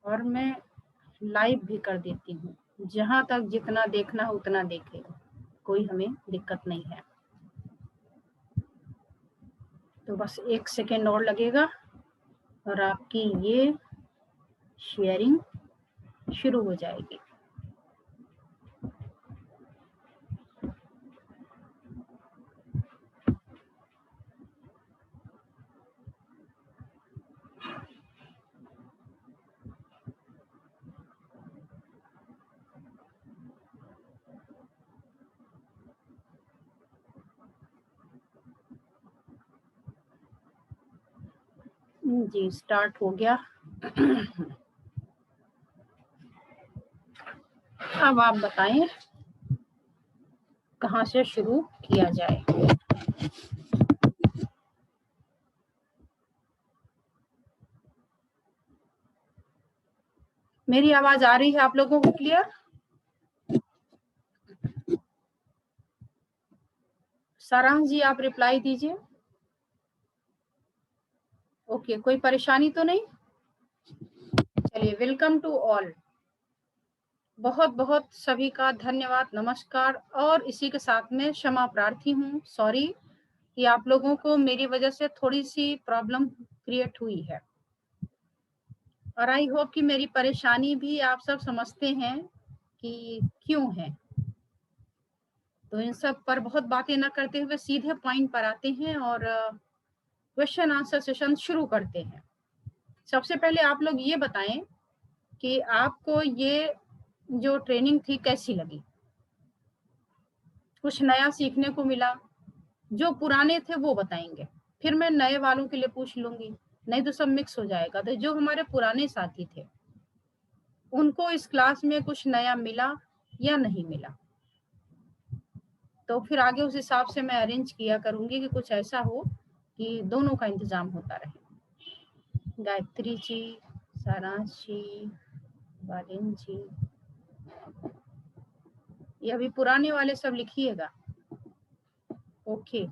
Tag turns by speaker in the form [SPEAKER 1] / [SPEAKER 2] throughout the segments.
[SPEAKER 1] और मैं लाइव भी कर देती हूँ, जहाँ तक जितना देखना हो उतना देखे, कोई हमें दिक्कत नहीं है। तो बस 1 सेकेंड और लगेगा और आपकी ये शेयरिंग शुरू हो जाएगी। जी स्टार्ट हो गया। अब आप बताएं कहाँ से शुरू किया जाए। मेरी आवाज आ रही है आप लोगों को क्लियर? सारांश जी आप रिप्लाई दीजिए। ओके, कोई परेशानी तो नहीं? चलिए, वेलकम टू ऑल। बहुत बहुत सभी का धन्यवाद, नमस्कार। और इसी के साथ में क्षमा प्रार्थी हूँ, सॉरी कि आप लोगों को मेरी वजह से थोड़ी सी प्रॉब्लम क्रिएट हुई है। और आई होप कि मेरी परेशानी भी आप सब समझते हैं कि क्यों है। तो इन सब पर बहुत बातें न करते हुए सीधे पॉइंट पर आते हैं और क्वेश्चन आंसर सेशन शुरू करते हैं। सबसे पहले आप लोग ये बताएं कि आपको ये जो ट्रेनिंग थी कैसी लगी? कुछ नया सीखने को मिला? जो पुराने थे वो बताएंगे, फिर मैं नए वालों के लिए पूछ लूंगी, नहीं तो सब मिक्स हो जाएगा। तो जो हमारे पुराने साथी थे उनको इस क्लास में कुछ नया मिला या नहीं मिला, तो फिर आगे उस हिसाब से मैं अरेंज किया करूंगी कि कुछ ऐसा हो कि दोनों का इंतजाम होता रहे। गायत्री जी, सारांश जी, बालिन जी, ये अभी पुराने वाले सब लिखिएगा। ओके,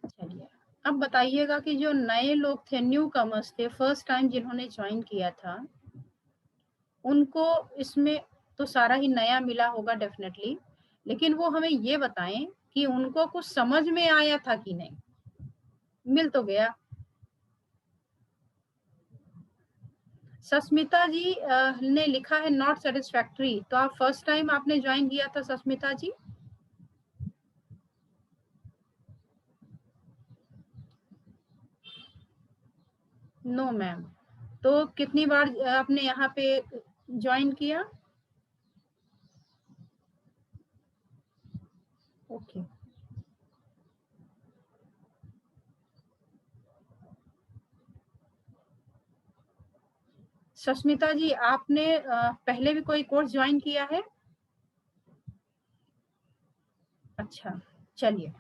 [SPEAKER 1] चलिए अब बताइएगा कि जो नए लोग थे, न्यू कमर्स थे, फर्स्ट टाइम जिन्होंने ज्वाइन किया था, उनको इसमें तो सारा ही नया मिला होगा डेफिनेटली, लेकिन वो हमें ये बताएं कि उनको कुछ समझ में आया था कि नहीं। मिल तो गया। सस्मिता जी ने लिखा है नॉट सेटिस्फैक्ट्री, तो आप फर्स्ट टाइम आपने ज्वाइन किया था सस्मिता जी? No ma'am. तो कितनी बार आपने यहाँ पे ज्वाइन किया? ओके, सस्मिता जी आपने पहले भी कोई कोर्स ज्वाइन किया है? अच्छा, चलिए,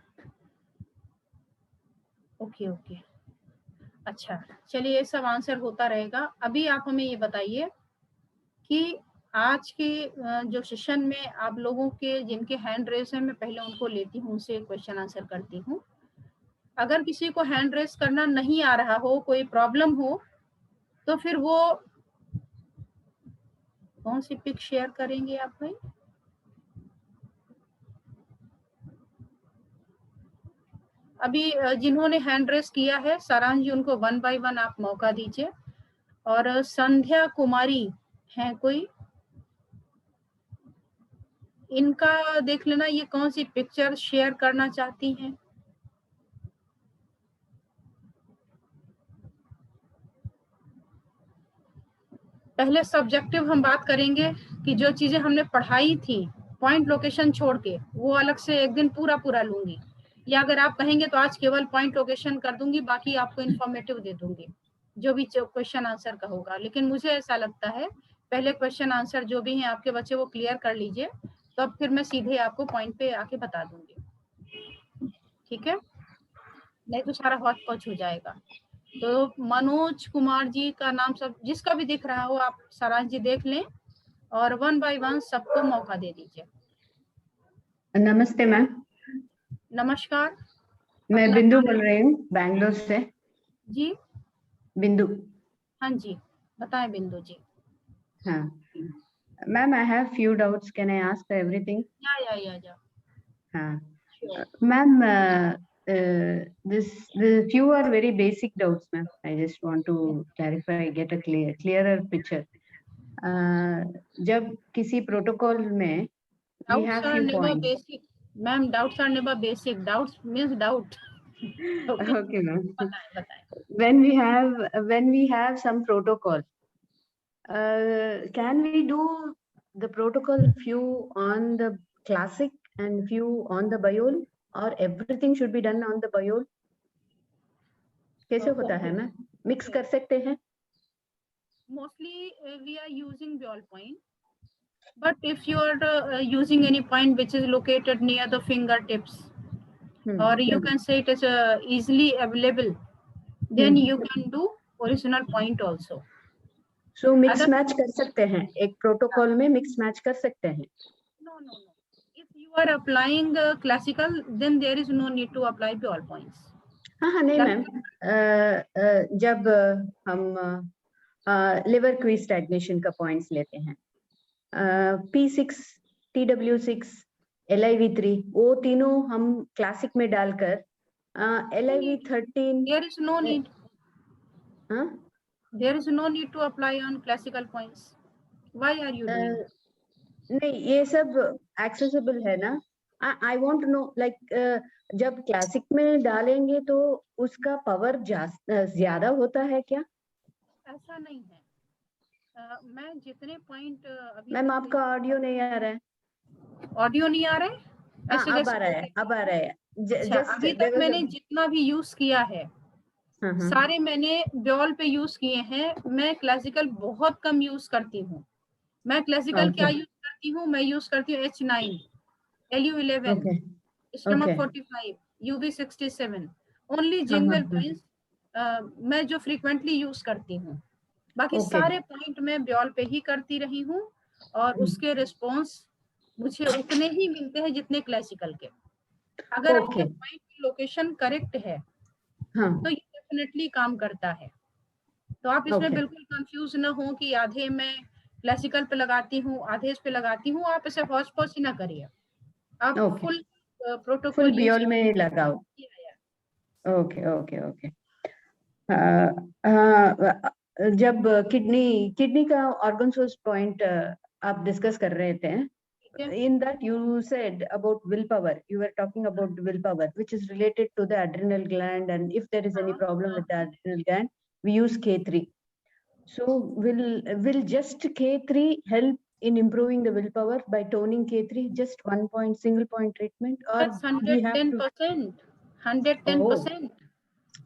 [SPEAKER 1] ओके ओके, अच्छा चलिए, ये सब आंसर होता रहेगा। अभी आप हमें ये बताइए कि आज के जो सेशन में आप लोगों के जिनके हैंड रेस है, मैं पहले उनको लेती हूँ, उनसे क्वेश्चन आंसर करती हूँ। अगर किसी को हैंड रेस करना नहीं आ रहा हो, कोई प्रॉब्लम हो, तो फिर वो कौन सी पिक शेयर करेंगे आप भाई? अभी जिन्होंने हैंड रेस किया है सारांश जी, उनको 1 बाय 1 आप मौका दीजिए। और संध्या कुमारी है कोई, इनका देख लेना, ये कौन सी पिक्चर शेयर करना चाहती हैं। पहले सब्जेक्टिव हम बात करेंगे कि जो चीजें हमने पढ़ाई थी पॉइंट लोकेशन छोड़ के, वो अलग से एक दिन पूरा पूरा लूंगी, या अगर आप कहेंगे तो आज केवल पॉइंट लोकेशन कर दूंगी, बाकी आपको इन्फॉर्मेटिव दे दूंगी जो भी क्वेश्चन आंसर का होगा। लेकिन मुझे ऐसा लगता है पहले क्वेश्चन आंसर जो भी हैं आपके बच्चे वो क्लियर कर लीजिए, तो अब फिर मैं सीधे आपको पॉइंट पे आके बता दूंगी, ठीक है? नहीं तो सारा हौच पौच हो जाएगा। तो मनोज कुमार जी का नाम सब जिसका भी दिख रहा हो आप सारांश जी देख लें और 1 बाय 1 सबको मौका दे दीजिए।
[SPEAKER 2] नमस्ते मैम।
[SPEAKER 1] नमस्कार।
[SPEAKER 2] मैं बिंदु बोल रही हूँ बैंगलोर से।
[SPEAKER 1] जी
[SPEAKER 2] बिंदु।
[SPEAKER 1] हाँ जी, बताएं बिंदु जी।
[SPEAKER 2] हाँ ma'am, I have few doubts, can I ask everything?
[SPEAKER 1] या
[SPEAKER 2] हाँ
[SPEAKER 1] sure.
[SPEAKER 2] Ma'am, the few are very basic doubts, ma'am. I just want to clarify, get a clearer picture. जब किसी प्रोटोकॉल में we
[SPEAKER 1] Doubts
[SPEAKER 2] have
[SPEAKER 1] are
[SPEAKER 2] few
[SPEAKER 1] never
[SPEAKER 2] points.
[SPEAKER 1] basic. Ma'am, doubts are never basic. Doubts means doubt. Okay.
[SPEAKER 2] Okay, ma'am.
[SPEAKER 1] बताएं.
[SPEAKER 2] When we have some protocol, can we do the protocol few on the classic and few on the biol, or everything should be done on the biol? कैसे होता है ma'am? Mix कर सकते हैं?
[SPEAKER 1] Mostly we are using Biol point. But if you are using any point which is located near the fingertips, or you can say it is easily available, then you can do original point also.
[SPEAKER 2] So mix match कर सकते हैं, एक protocol में mix match कर सकते हैं?
[SPEAKER 1] No. If you are applying classical, then there is no need to apply Biol points.
[SPEAKER 2] हाँ नहीं मैम, जब हम लिवर क्विज स्टैग्नेशन का पॉइंट्स लेते हैं, P6, TW6, LIV3, वो तीनों हम क्लासिक में डालकर LIV13,
[SPEAKER 1] there is no need.
[SPEAKER 2] हाँ,
[SPEAKER 1] There is no need to apply on classical points. Why are you doing?
[SPEAKER 2] नहीं, ये सब एक्सेसिबल है ना? I want to know, like, जब क्लासिक में डालेंगे तो उसका पावर ज्यादा होता है क्या?
[SPEAKER 1] ऐसा नहीं है। मैं जितने पॉइंट अभी
[SPEAKER 2] मैम आपका ऑडियो नहीं आ रहा है।
[SPEAKER 1] ऑडियो नहीं आ रहा है? ऐसे
[SPEAKER 2] अब
[SPEAKER 1] कैसे
[SPEAKER 2] आ रहा है, अब आ रहा है।
[SPEAKER 1] अच्छा, अभी तक मैंने जितना भी यूज किया है, सारे मैंने ब्योल पे यूज किए हैं। मैं क्लासिकल बहुत कम यूज करती हूँ। मैं क्लासिकल क्या यूज करती हूँ? मैं यूज करती हूँ H9, LU11, stomach 45, UV67, only jingle points मैं जो फ्रीक्वेंटली यूज करती हूँ। बाकी सारे पॉइंट मैं ब्योल पे ही करती रही हूँ, और उसके रिस्पॉन्स मुझे उतने ही मिलते हैं जितने क्लासिकल के। अगर आपके पॉइंट की लोकेशन करेक्ट है, तो ये डेफिनेटली काम करता है। तो आप इसमें बिल्कुल कंफ्यूज ना हो कि आधे मैं क्लासिकल पे लगाती हूँ, आधे इस पे लगाती हूँ। आप इसे हौच पौच ना करिए, आप फुल प्रोटोकॉल
[SPEAKER 2] बियोल में लगाओ। ओके। जब किडनी का ऑर्गन सोर्स पॉइंट आप डिस्कस कर रहे थे, in that you said about willpower, you were talking about willpower, which is related to the adrenal gland, and if there is any problem with the adrenal gland, we use K3. So will just K3 help in improving the willpower by toning K3, just 1 point, single point treatment, or
[SPEAKER 1] that's
[SPEAKER 2] we have to
[SPEAKER 1] 110%. 110%.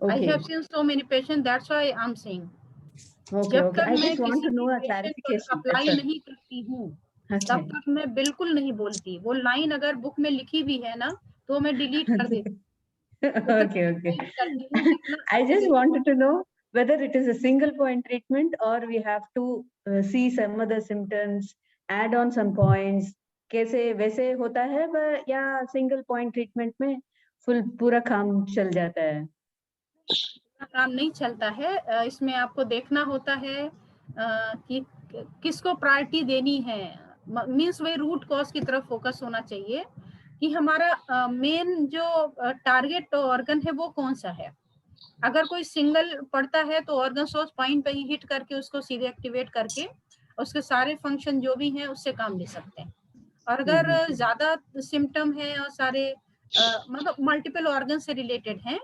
[SPEAKER 1] I have seen so many patients, that's why I'm saying. जब तक मैं किसी भी patient पर apply नहीं करती हूँ, तब तक मैं बिल्कुल नहीं बोलती। वो लाइन अगर बुक में लिखी भी है ना, तो मैं डिलीट कर देती हूँ।
[SPEAKER 2] I just wanted to know whether it is a single point treatment or we have to see some other symptoms, add on some points, कैसे वैसे होता है, या single point treatment में फुल पूरा काम चल जाता है?
[SPEAKER 1] काम नहीं चलता है। इसमें आपको देखना होता है कि किसको प्रायोरिटी देनी है। मीन्स वही रूट कॉज की तरफ फोकस होना चाहिए कि हमारा मेन जो टारगेट ऑर्गन है वो कौन सा है। अगर कोई सिंगल पड़ता है तो ऑर्गन सोर्स पॉइंट पे ही हिट करके उसको सीधे एक्टिवेट करके उसके सारे फंक्शन जो भी हैं उससे काम ले सकते हैं। और अगर ज्यादा सिम्टम है और सारे मतलब मल्टीपल ऑर्गन से रिलेटेड हैं,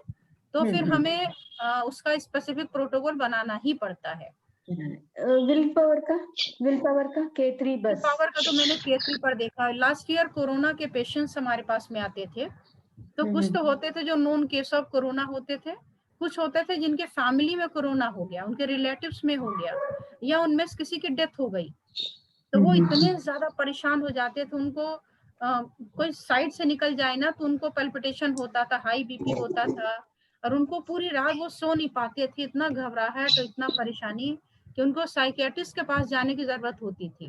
[SPEAKER 1] तो फिर हमें उसका स्पेसिफिक प्रोटोकॉल बनाना ही पड़ता है।
[SPEAKER 2] विल पावर का K3 बस।
[SPEAKER 1] पावर का तो मैंने K3 पर देखा है। लास्ट ईयर कोरोना के पेशेंट्स हमारे पास में आते थे, तो कुछ तो होते थे जो नोन केस ऑफ कोरोना होते थे, कुछ होते थे जिनके फैमिली में कोरोना हो गया, उनके रिलेटिव्स में हो गया, या उनमें किसी की डेथ हो गई। तो वो इतने ज्यादा परेशान हो जाते थे, उनको कोई साइड से निकल जाए ना तो उनको पल्पिटेशन होता था, हाई बीपी होता था, और उनको पूरी रात वो सो नहीं पाते थे। इतना घबराहट और इतना परेशानी कि उनको साइकियाट्रिस्ट के पास जाने की जरूरत होती थी।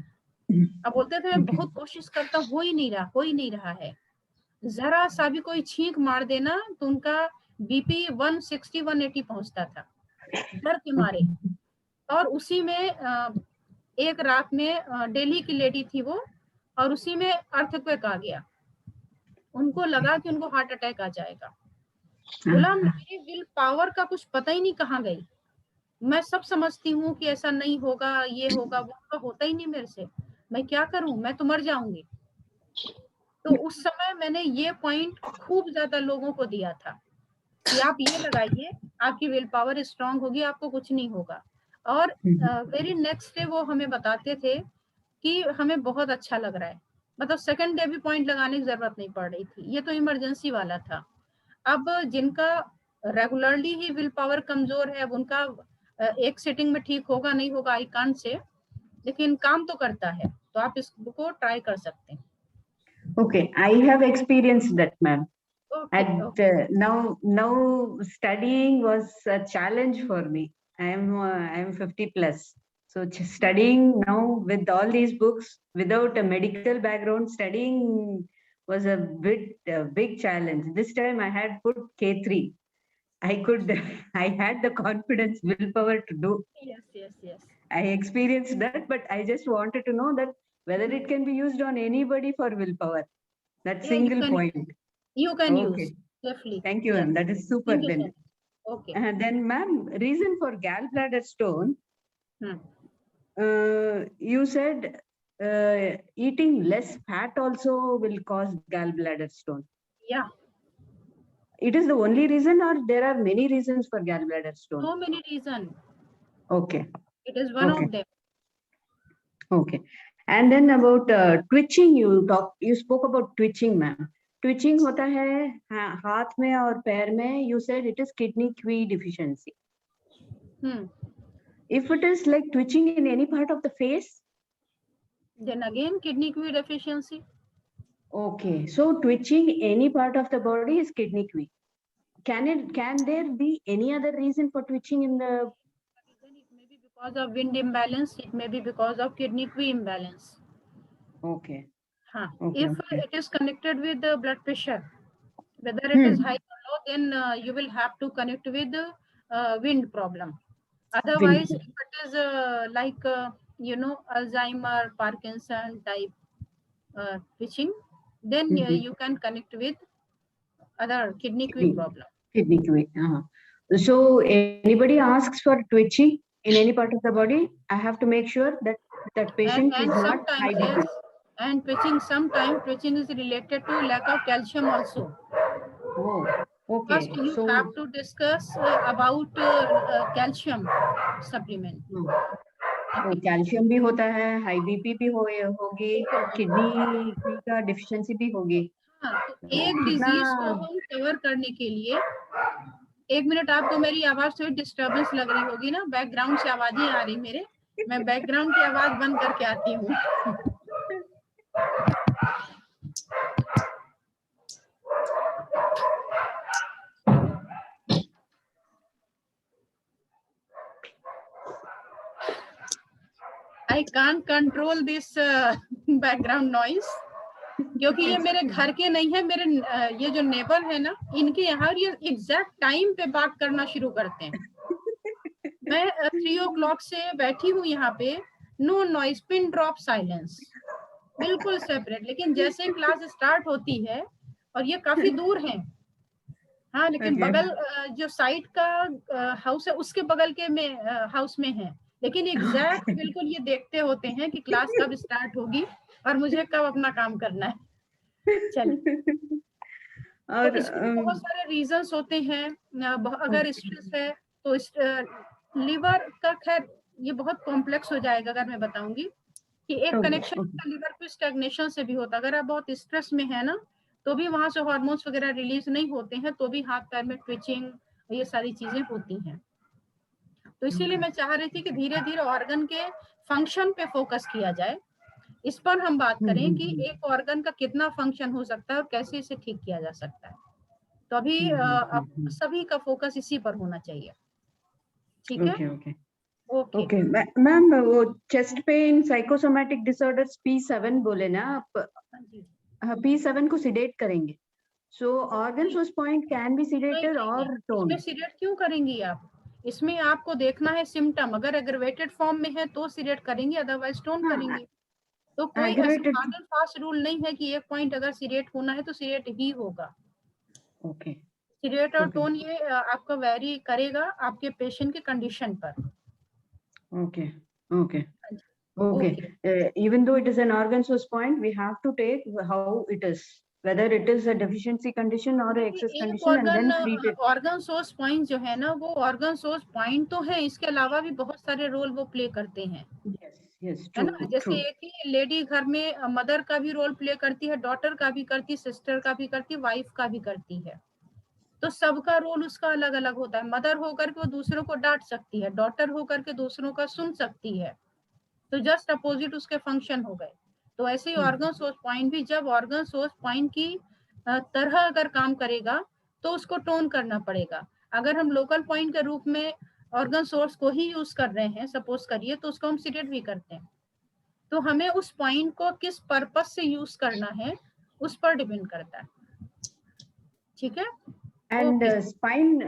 [SPEAKER 1] अब बोलते थे मैं बहुत कोशिश करता हूँ, हो ही नहीं रहा है। जरा सा भी कोई छींक मार देना तो उनका बीपी 160 180 पहुंचता था डर के मारे। और उसी में एक रात में दिल्ली की लेडी थी वो, और उसी में अर्थक्वेक आ गया। उनको लगा कि उनको हार्ट अटैक आ जाएगा। बोला मेरी विल पावर का कुछ पता ही नहीं कहाँ गई। मैं सब समझती हूँ कि ऐसा नहीं होगा, ये होगा वो होता ही नहीं मेरे से, मैं क्या करूं, मैं तो मर जाऊंगी। तो उस समय मैंने ये पॉइंट खूब ज्यादा लोगों को दिया था कि आप ये लगाइए, आपकी विल पावर स्ट्रांग होगी, आपको कुछ नहीं होगा। और वेरी नेक्स्ट डे वो हमें बताते थे कि हमें बहुत अच्छा लग रहा है। मतलब सेकंड डे भी पॉइंट लगाने की जरूरत नहीं पड़ रही थी। ये तो इमरजेंसी वाला था। अब जिनका रेगुलरली ही विल पावर कमजोर है, अब उनका एक सिटिंग में ठीक होगा नहीं होगा आई कांट से, लेकिन काम तो करता है, तो आप इसको ट्राई कर सकते हैं।
[SPEAKER 2] Okay, I have experienced that, ma'am.
[SPEAKER 1] Okay,
[SPEAKER 2] And
[SPEAKER 1] okay.
[SPEAKER 2] now studying was a challenge for me. I am 50 plus. So studying now with all these books without a medical background, studying was a big challenge. This time I had put K3. I could, I had the confidence, willpower to do.
[SPEAKER 1] Yes.
[SPEAKER 2] I experienced that, but I just wanted to know that whether it can be used on anybody for willpower. That
[SPEAKER 1] Yeah,
[SPEAKER 2] single point.
[SPEAKER 1] you can
[SPEAKER 2] Okay.
[SPEAKER 1] use, definitely.
[SPEAKER 2] Thank you,
[SPEAKER 1] Yes.
[SPEAKER 2] ma'am. That is super
[SPEAKER 1] Thank you so
[SPEAKER 2] then.
[SPEAKER 1] much. Okay.
[SPEAKER 2] Then, ma'am, reason for gallbladder stone. You said eating less fat also will cause gallbladder stone.
[SPEAKER 1] Yeah.
[SPEAKER 2] It is the only reason, or there are many reasons for gallbladder stone?
[SPEAKER 1] So many reasons.
[SPEAKER 2] Okay.
[SPEAKER 1] It is one of them.
[SPEAKER 2] Okay. And then about twitching, you spoke about twitching, ma'am. Twitching होता है हाथ में और पैर में. You said it is kidney Q deficiency. If it is like twitching in any part of the face,
[SPEAKER 1] then again kidney Q deficiency.
[SPEAKER 2] Okay, so twitching any part of the body is kidney Q. Can there be any other reason for twitching in the?
[SPEAKER 1] It may be because of wind imbalance. It may be because of kidney Q imbalance.
[SPEAKER 2] Okay.
[SPEAKER 1] If it is connected with the blood pressure, whether it is high or low, then you will have to connect with the wind problem. Otherwise, if it is like Alzheimer, Parkinson type twitching, then you can connect with other kidney Q problem.
[SPEAKER 2] Kidney Q. So anybody asks for twitching in any part of the body, I have to make sure that that patient is not high BP.
[SPEAKER 1] Yes, and sometimes twitching is related to lack of calcium also.
[SPEAKER 2] Oh, okay.
[SPEAKER 1] First, you have to discuss about calcium supplement.
[SPEAKER 2] तो calcium भी होता है, high BP भी होगी, kidney का deficiency भी होगी.
[SPEAKER 1] तो एक डिजीज को हम कवर करने के लिए, एक मिनट, आपको मेरी आवाज थोड़ी डिस्टर्बेंस लग रही होगी ना, बैकग्राउंड से आवाजें आ रही मेरे, मैं बैकग्राउंड की आवाज बंद करके आती हूँ. I can't control this background noise, क्योंकि ये मेरे घर के नहीं है, मेरे ये जो नेबर है ना, इनके यहाँ ये एग्जैक्ट टाइम पे बात करना शुरू करते हैं. मैं 3 o'clock से बैठी हूँ यहाँ पे, no noise, pin drop silence, बिल्कुल सेपरेट. लेकिन जैसे क्लास स्टार्ट होती है, और ये काफी दूर है, हाँ, लेकिन बगल जो साइड का हाउस है उसके बगल के में हाउस में है, लेकिन एग्जैक्ट बिल्कुल ये देखते होते हैं कि क्लास कब स्टार्ट होगी और मुझे कब अपना काम करना है. चलिए. तो इसमें बहुत सारे रीजंस होते हैं. अगर स्ट्रेस है तो लिवर का, खैर ये बहुत कॉम्प्लेक्स हो जाएगा अगर मैं बताऊंगी कि एक कनेक्शन लिवर पे स्टैग्नेशन से भी होता है. अगर आप बहुत स्ट्रेस में है ना, तो भी वहां से हार्मोन्स वगैरह रिलीज नहीं होते हैं, तो भी हाथ पैर में ट्विचिंग, ये सारी चीजें होती हैं. तो इसीलिए मैं चाह रही थी कि धीरे धीरे ऑर्गन के फंक्शन पे फोकस किया जाए. इस पर हम बात करें कि एक ऑर्गन का कितना फंक्शन हो सकता है और कैसे इसे ठीक किया जा सकता है. तो अभी सभी का फोकस इसी पर होना चाहिए. ठीक है.
[SPEAKER 2] ओके मैम, वो chest pain, psychosomatic disorders P7 बोले ना आप, P7 को सिडेट करेंगे. So organ source point can be sedated or
[SPEAKER 1] इसमें
[SPEAKER 2] toned.
[SPEAKER 1] सीडेट क्यों करेंगी आप? इसमें आपको देखना है सिम्टम, अगर एग्रेवेटेड फॉर्म में है तो सीडेट करेंगी, अदरवाइज टोन करेंगी। तो कोई ऐसा
[SPEAKER 2] Aggravated.
[SPEAKER 1] Hard and fast rule नहीं है कि एक पॉइंट अगर सीडेट होना है तो सीडेट ही होगा।
[SPEAKER 2] Okay.
[SPEAKER 1] सीडेट और
[SPEAKER 2] Okay.
[SPEAKER 1] टोन ये आपका वेरी करेगा आपके पेशेंट के कंडीशन पर।
[SPEAKER 2] Okay. Okay.
[SPEAKER 1] Okay.
[SPEAKER 2] Okay. Even though it is an organ source point, we have to take how it is, whether it is a deficiency condition or a excess
[SPEAKER 1] एक
[SPEAKER 2] condition, and then treat it.
[SPEAKER 1] Organ source point जो है ना, वो organ source point तो है, इसके अलावा भी बहुत सारे रोल वो प्ले करते हैं,
[SPEAKER 2] Yes. Yes.
[SPEAKER 1] है ना।
[SPEAKER 2] True.
[SPEAKER 1] जैसे
[SPEAKER 2] True.
[SPEAKER 1] एक ही लेडी घर में मदर का भी रोल प्ले करती है, डॉटर का भी करती, सिस्टर का भी करती, वाइफ का भी करती है। तो सबका रोल उसका अलग अलग होता है। मदर होकर के वो दूसरों को डांट सकती है, डॉटर होकर के दूसरों का सुन सकती है, तो जस्ट अपोजिट उसके फंक्शन हो गए। तो ऐसे ही ऑर्गन सोर्स पॉइंट भी जब ऑर्गन सोर्स पॉइंट की तरह अगर काम करेगा तो उसको टोन करना पड़ेगा। अगर हम लोकल पॉइंट के रूप में ऑर्गन सोर्स को ही यूज कर रहे हैं सपोज करिए, तो उसको हम सीडेट भी करते हैं। तो हमें उस पॉइंट को किस पर्पस से यूज करना है उस पर डिपेंड करता है, ठीक है।
[SPEAKER 2] And
[SPEAKER 1] Okay.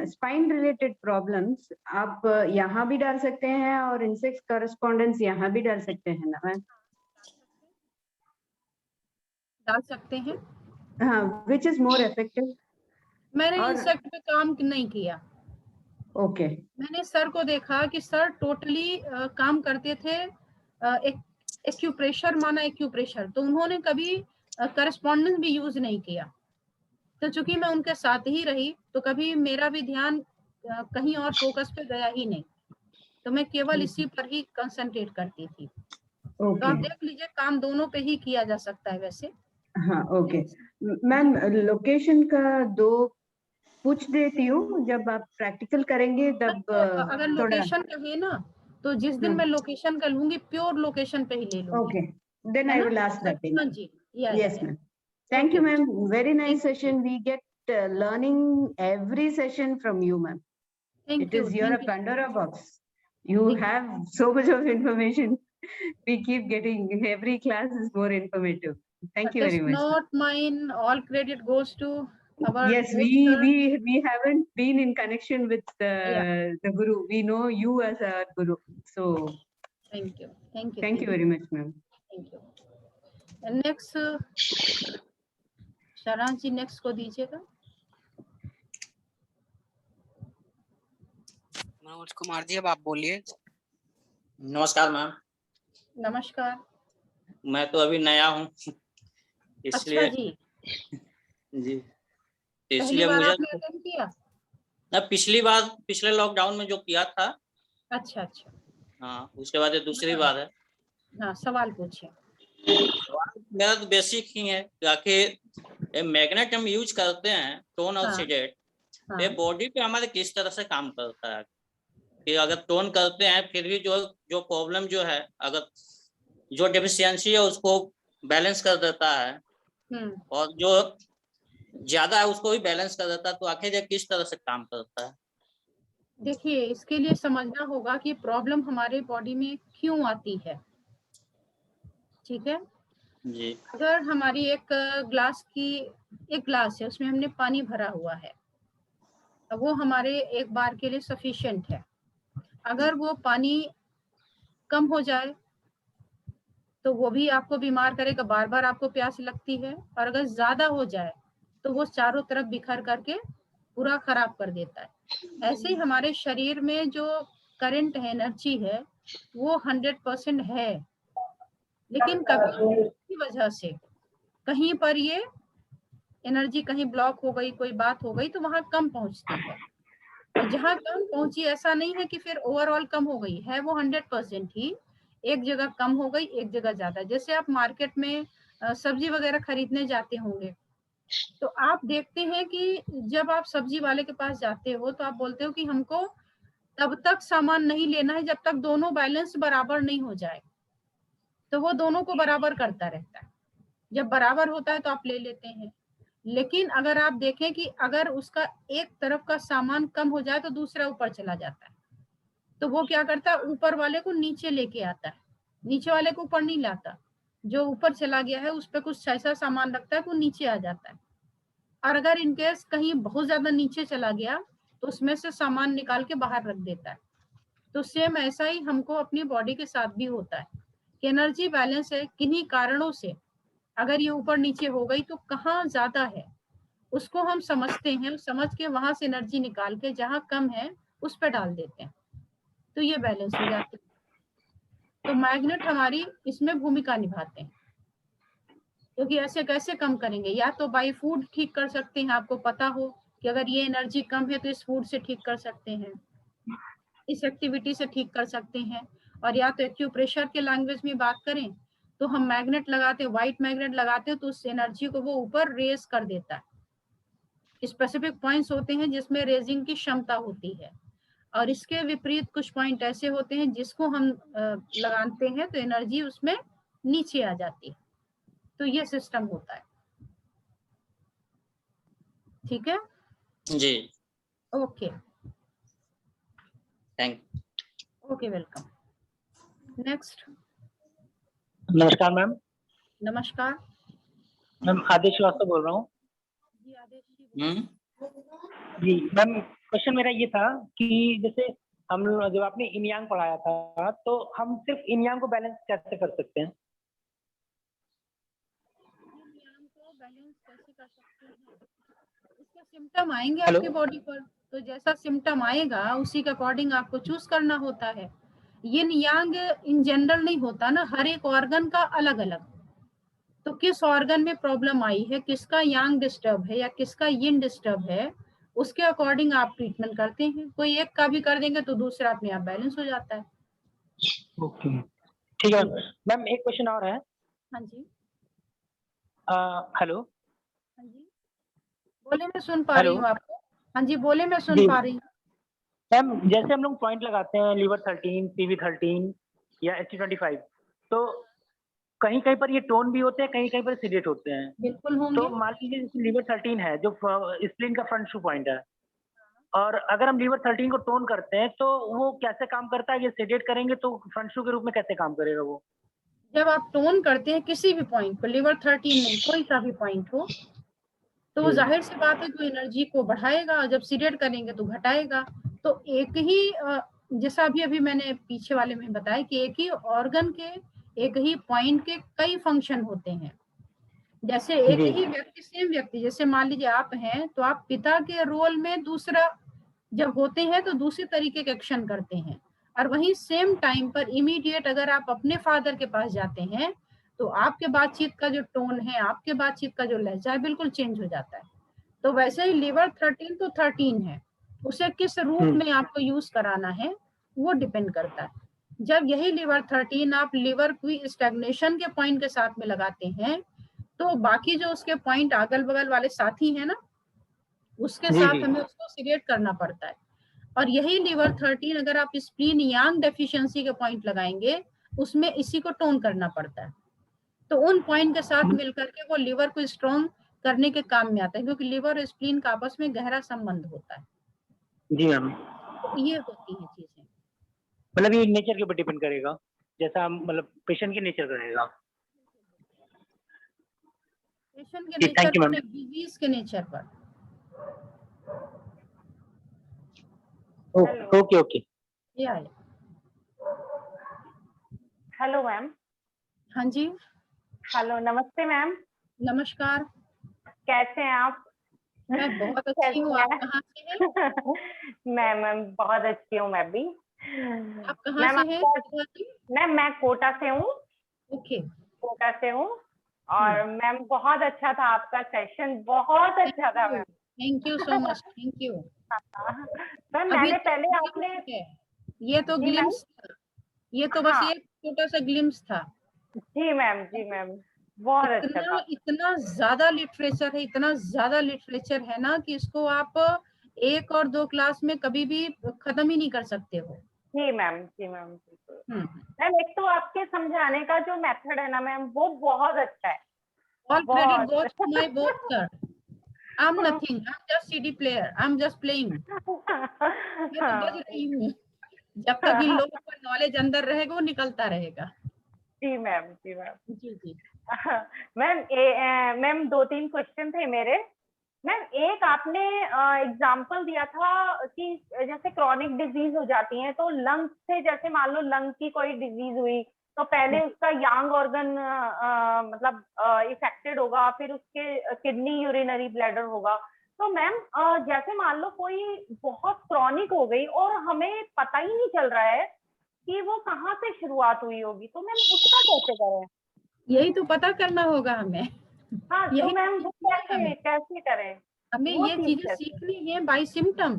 [SPEAKER 2] spine related problems आप यहाँ भी डाल सकते हैं और इंसेक्ट correspondence यहाँ भी डाल सकते हैं ना मैम?
[SPEAKER 1] डाल सकते हैं।
[SPEAKER 2] हाँ, which is more effective?
[SPEAKER 1] मैंने
[SPEAKER 2] और
[SPEAKER 1] इंसेक्ट पे काम नहीं किया।
[SPEAKER 2] Okay.
[SPEAKER 1] मैंने सर को देखा कि सर टोटली काम करते थे एक एक्यूप्रेशर माना एक्यूप्रेशर, तो उन्होंने कभी करस्पॉन्डेंस भी यूज नहीं किया। तो चूंकि मैं उनके साथ ही रही तो कभी मेरा भी ध्यान कहीं और फोकस पे गया ही नहीं, तो मैं केवल इसी पर ही कंसंट्रेट करती थी। तो आप
[SPEAKER 2] Okay.
[SPEAKER 1] देख लीजिए काम दोनों पे ही किया जा सकता है वैसे।
[SPEAKER 2] हाँ, ओके मैम, लोकेशन का दो पूछ देती हूँ, जब आप प्रैक्टिकल करेंगे तब
[SPEAKER 1] अगर
[SPEAKER 2] थोड़ा।
[SPEAKER 1] लोकेशन कहे ना तो जिस दिन मैं लोकेशन का लूंगी प्योर लोकेशन पे ही ले लूंगी।
[SPEAKER 2] Okay, then I will ask that thing.
[SPEAKER 1] हाँ जी, या
[SPEAKER 2] yes ma'am, thank you ma'am, very nice session, we get learning every session from you ma'am. It is you're a Pandora box. You have so much of information. We keep getting, every class is more informative. Thank you very much.
[SPEAKER 1] Not mine. All credit goes to our.
[SPEAKER 2] Yes, we haven't been in connection with the guru. We know you as our guru. So
[SPEAKER 1] thank you. Thank you.
[SPEAKER 2] Thank you very much, ma'am.
[SPEAKER 1] Thank you. And next, शरण जी next को दीजिएगा।
[SPEAKER 3] मनोज कुमार जी, अब आप बोलिए। नमस्कार ma'am.
[SPEAKER 1] नमस्कार।
[SPEAKER 3] मैं तो अभी नया हूँ इसलिए।
[SPEAKER 1] अच्छा जी।
[SPEAKER 3] जी,
[SPEAKER 1] इसलिए मुझे
[SPEAKER 3] अटेंड किया ना, पिछली बार पिछले लॉकडाउन में जो किया था। अच्छा अच्छा। हाँ, उसके बाद ये दूसरी बार है।
[SPEAKER 1] हाँ, सवाल पूछिए।
[SPEAKER 3] मेरा तो बेसिक ही है कि मैग्नेट हम यूज करते हैं, टोन और सीडेट, ये बॉडी पे हमारे किस तरह से काम करता है। कि अगर टोन करते हैं फिर भी जो प्रॉब्लम जो है, अगर जो डेफिशिएंसी है उसको बैलेंस कर देता है और जो ज्यादा है उसको भी बैलेंस कर देता है। तो आखिर ये किस तरह से काम करता है?
[SPEAKER 1] देखिए, इसके लिए समझना होगा कि प्रॉब्लम हमारे बॉडी में क्यों आती है, ठीक है
[SPEAKER 3] जी।
[SPEAKER 1] अगर हमारी एक ग्लास है, उसमें हमने पानी भरा हुआ है, वो हमारे एक बार के लिए सफिशिएंट है। अगर वो पानी कम हो जाए तो वो भी आपको बीमार करेगा, बार बार आपको प्यास लगती है। और अगर ज्यादा हो जाए तो वो चारों तरफ बिखर करके पूरा खराब कर देता है। ऐसे ही हमारे शरीर में जो करंट है, एनर्जी है, वो 100% है, लेकिन कभी की वजह से कहीं पर ये एनर्जी कहीं ब्लॉक हो गई, कोई बात हो गई, तो वहां कम पहुंचती है। और जहां कम पहुंची ऐसा नहीं है कि फिर ओवरऑल कम हो गई है, वो 100% ही एक जगह कम हो गई, एक जगह ज्यादा। जैसे आप मार्केट में सब्जी वगैरह खरीदने जाते होंगे, तो आप देखते हैं कि जब आप सब्जी वाले के पास जाते हो तो आप बोलते हो कि हमको तब तक सामान नहीं लेना है जब तक दोनों बैलेंस बराबर नहीं हो जाए। तो वो दोनों को बराबर करता रहता है, जब बराबर होता है तो आप ले लेते हैं। लेकिन अगर आप देखें कि अगर उसका एक तरफ का सामान कम हो जाए तो दूसरा ऊपर चला जाता है, तो वो क्या करता है, ऊपर वाले को नीचे लेके आता है, नीचे वाले को ऊपर नहीं लाता। जो ऊपर चला गया है उस पर कुछ ऐसा सामान रखता है वो नीचे आ जाता है। और अगर इनकेस कहीं बहुत ज्यादा नीचे चला गया तो उसमें से सामान निकाल के बाहर रख देता है। तो सेम ऐसा ही हमको अपनी बॉडी के साथ भी होता है कि एनर्जी बैलेंस है, किन्हीं कारणों से अगर ये ऊपर नीचे हो गई तो कहाँ ज्यादा है उसको हम समझते हैं, समझ के वहां से एनर्जी निकाल के जहाँ कम है उस पर डाल देते हैं, तो ये बैलेंस हो जाती है। तो मैग्नेट हमारी इसमें भूमिका निभाते हैं, क्योंकि ऐसे कैसे कम करेंगे, या तो बाई फूड ठीक कर सकते हैं, आपको पता हो कि अगर ये एनर्जी कम है तो इस फूड से ठीक कर सकते हैं, इस एक्टिविटी से ठीक कर सकते हैं, और या तो एक्यूप्रेशर के लैंग्वेज में बात करें तो हम मैग्नेट लगाते हैं, व्हाइट मैग्नेट लगाते हैं तो उस एनर्जी को वो ऊपर रेज कर देता है। स्पेसिफिक पॉइंट्स होते हैं जिसमें रेजिंग की क्षमता होती है, और इसके विपरीत कुछ पॉइंट ऐसे होते हैं जिसको हम लगाते हैं तो एनर्जी उसमें नीचे आ जाती है। तो ये सिस्टम होता है, ठीक है
[SPEAKER 3] जी,
[SPEAKER 1] okay
[SPEAKER 3] thank.
[SPEAKER 1] Okay welcome. Next.
[SPEAKER 4] नमस्कार मैम।
[SPEAKER 1] नमस्कार
[SPEAKER 4] मैम आदेश श्रीवास्तव बोल रहा हूँ।
[SPEAKER 1] जी आदेश जी।
[SPEAKER 4] जी मैम, क्वेश्चन मेरा ये था कि जैसे हम जब आपने इन यांग पढ़ाया था तो हम सिर्फ इन यांग को बैलेंस कैसे कर सकते हैं?
[SPEAKER 1] बैलेंस कैसे कर सकते हैं, इसका सिम्टम आएंगे
[SPEAKER 4] हेलो?
[SPEAKER 1] आपकी बॉडी पर, तो जैसा सिम्टम आएगा उसी के अकॉर्डिंग आपको चूज करना होता है। यिन यांग इन जनरल नहीं होता ना, हर एक ऑर्गन का अलग अलग, तो किस ऑर्गन में प्रॉब्लम आई है, किसका यांग डिस्टर्ब है या किसका यिन डिस्टर्ब है, उसके अकॉर्डिंग आप ट्रीटमेंट करते हैं। कोई एक का भी कर देंगे तो दूसरा अपने आप बैलेंस हो जाता है।
[SPEAKER 4] ओके ठीक है मैम। एक क्वेश्चन और है।
[SPEAKER 1] हाँ जी
[SPEAKER 4] हेलो?
[SPEAKER 1] हाँ जी बोले, मैं सुन पा रही
[SPEAKER 4] हेलो?
[SPEAKER 1] हूँ आपको। हाँ जी बोले, मैं सुन
[SPEAKER 4] जी
[SPEAKER 1] पा रही हूँ।
[SPEAKER 4] मैम, जैसे हम लोग पॉइंट लगाते हैं लीवर 13, पीवी 13 या ST25, तो कहीं कहीं पर ये टोन भी होते हैं, कहीं कहीं पर सीडेट होते हैं।
[SPEAKER 1] बिल्कुल होंगे।
[SPEAKER 4] तो मान लीजिए जैसे लीवर 13 है जो स्प्लीन का फ्रंट शू पॉइंट है, और अगर हम लीवर 13 को टोन करते हैं तो वो कैसे काम करता है? ये सेडेट करेंगे तो फ्रंट शू के रूप में कैसे काम करेगा वो?
[SPEAKER 1] जब आप टोन करते हैं किसी भी पॉइंट पर, लीवर 13 नहीं कोई सा भी पॉइंट हो, तो वो जाहिर सी बात है कि एनर्जी को बढ़ाएगा, जब सीडेट करेंगे तो घटाएगा। तो एक ही जैसा अभी अभी मैंने पीछे वाले में बताया कि एक ही ऑर्गन के एक ही पॉइंट के कई फंक्शन होते हैं। जैसे एक ही व्यक्ति, सेम व्यक्ति, जैसे मान लीजिए आप हैं तो आप पिता के रोल में दूसरा जब होते हैं तो दूसरे तरीके के एक्शन करते हैं, और वहीं सेम टाइम पर इमीडिएट अगर आप अपने फादर के पास जाते हैं तो आपके बातचीत का जो टोन है, आपके बातचीत का जो लहजा है, बिल्कुल चेंज हो जाता है। तो वैसे ही लीवर 13 तो 13 है, उसे किस रूप में आपको यूज कराना है वो डिपेंड करता है। जब यही लीवर 13 आप लीवर की स्टैग्नेशन के पॉइंट के साथ में लगाते हैं तो बाकी जो उसके पॉइंट अगल बगल वाले साथी हैं ना, उसके साथ हमें उसको सीडेट करना पड़ता है। और यही लीवर 13 अगर आप स्प्लीन यांग डेफिशिएंसी के पॉइंट लगाएंगे, उसमें इसी को टोन करना पड़ता है। तो उन पॉइंट के साथ मिलकर के वो लिवर को स्ट्रॉन्ग करने के काम में आता है, क्योंकि लिवर और स्प्लीन का आपस में गहरा संबंध होता है।
[SPEAKER 4] जी मैम।
[SPEAKER 1] तो ये होती है चीजें,
[SPEAKER 4] मतलब ये नेचर के ऊपर डिपेंड करेगा, जैसा मतलब पेशेंट के नेचर रहेगा।
[SPEAKER 1] पेशेंट के नेचर पर, डिजीज के नेचर पर।
[SPEAKER 4] Okay okay.
[SPEAKER 5] Hello ma'am.
[SPEAKER 1] हाँ जी
[SPEAKER 5] हेलो, नमस्ते मैम।
[SPEAKER 1] नमस्कार।
[SPEAKER 5] कैसे हैं आप?
[SPEAKER 1] मैं बहुत अच्छी हूँ, आप कहाँ से हैं?
[SPEAKER 5] मैं मैम बहुत अच्छी हूँ, मैं भी।
[SPEAKER 1] आप कहाँ से हैं?
[SPEAKER 5] मैं कोटा से हूँ।
[SPEAKER 1] ओके,
[SPEAKER 5] कोटा से हूँ। और मैम बहुत अच्छा था आपका सेशन, बहुत अच्छा था ma'am.
[SPEAKER 1] Thank you so much, thank you.
[SPEAKER 5] Ma'am मैंने पहले आपने,
[SPEAKER 1] ये तो ग्लिम्स था, ये तो बस एक छोटा सा ग्लिम्स था।
[SPEAKER 5] जी मैम, जी मैम, बहुत अच्छा था।
[SPEAKER 1] इतना ज्यादा लिटरेचर है, इतना ज्यादा लिटरेचर है ना कि इसको आप 1 और 2 क्लास में कभी भी खत्म ही नहीं कर सकते हो।
[SPEAKER 5] जी मैम, जी मैम, बिल्कुल। मैम एक तो आपके समझाने का जो मेथड है ना मैम, वो बहुत अच्छा है।
[SPEAKER 1] All credit goes to my both sir. I'm nothing. I'm just CD player. I'm just playing. मैं तो बज रही हूँ। जब तक इन लोगों का नॉलेज अंदर रहेगा वो निकलता रहेगा।
[SPEAKER 5] जी मैम, जी मैम।
[SPEAKER 1] जी जी।
[SPEAKER 5] मैम 2-3 क्वेश्चन थे मेरे। मैम एक आपने एग्जाम्पल दिया था कि जैसे क्रॉनिक डिजीज हो जाती है तो लंग से, जैसे मान लो लंग की कोई डिजीज हुई तो पहले उसका यांग ऑर्गन मतलब इफेक्टेड होगा, फिर उसके किडनी, यूरिनरी ब्लैडर होगा। तो मैम जैसे मान लो कोई बहुत क्रॉनिक हो गई और हमें पता ही नहीं चल रहा है कि वो कहाँ से शुरुआत हुई होगी, तो मैम उसका कैसे करें?
[SPEAKER 1] यही तो पता करना होगा हमें।
[SPEAKER 5] हाँ, तो
[SPEAKER 1] यही
[SPEAKER 5] मैम वो कैसे कैसे करें?
[SPEAKER 1] हमें
[SPEAKER 5] वो
[SPEAKER 1] ये
[SPEAKER 5] चीज
[SPEAKER 1] चीजें
[SPEAKER 5] कैसे?
[SPEAKER 1] सीखनी है बाय सिम्टम।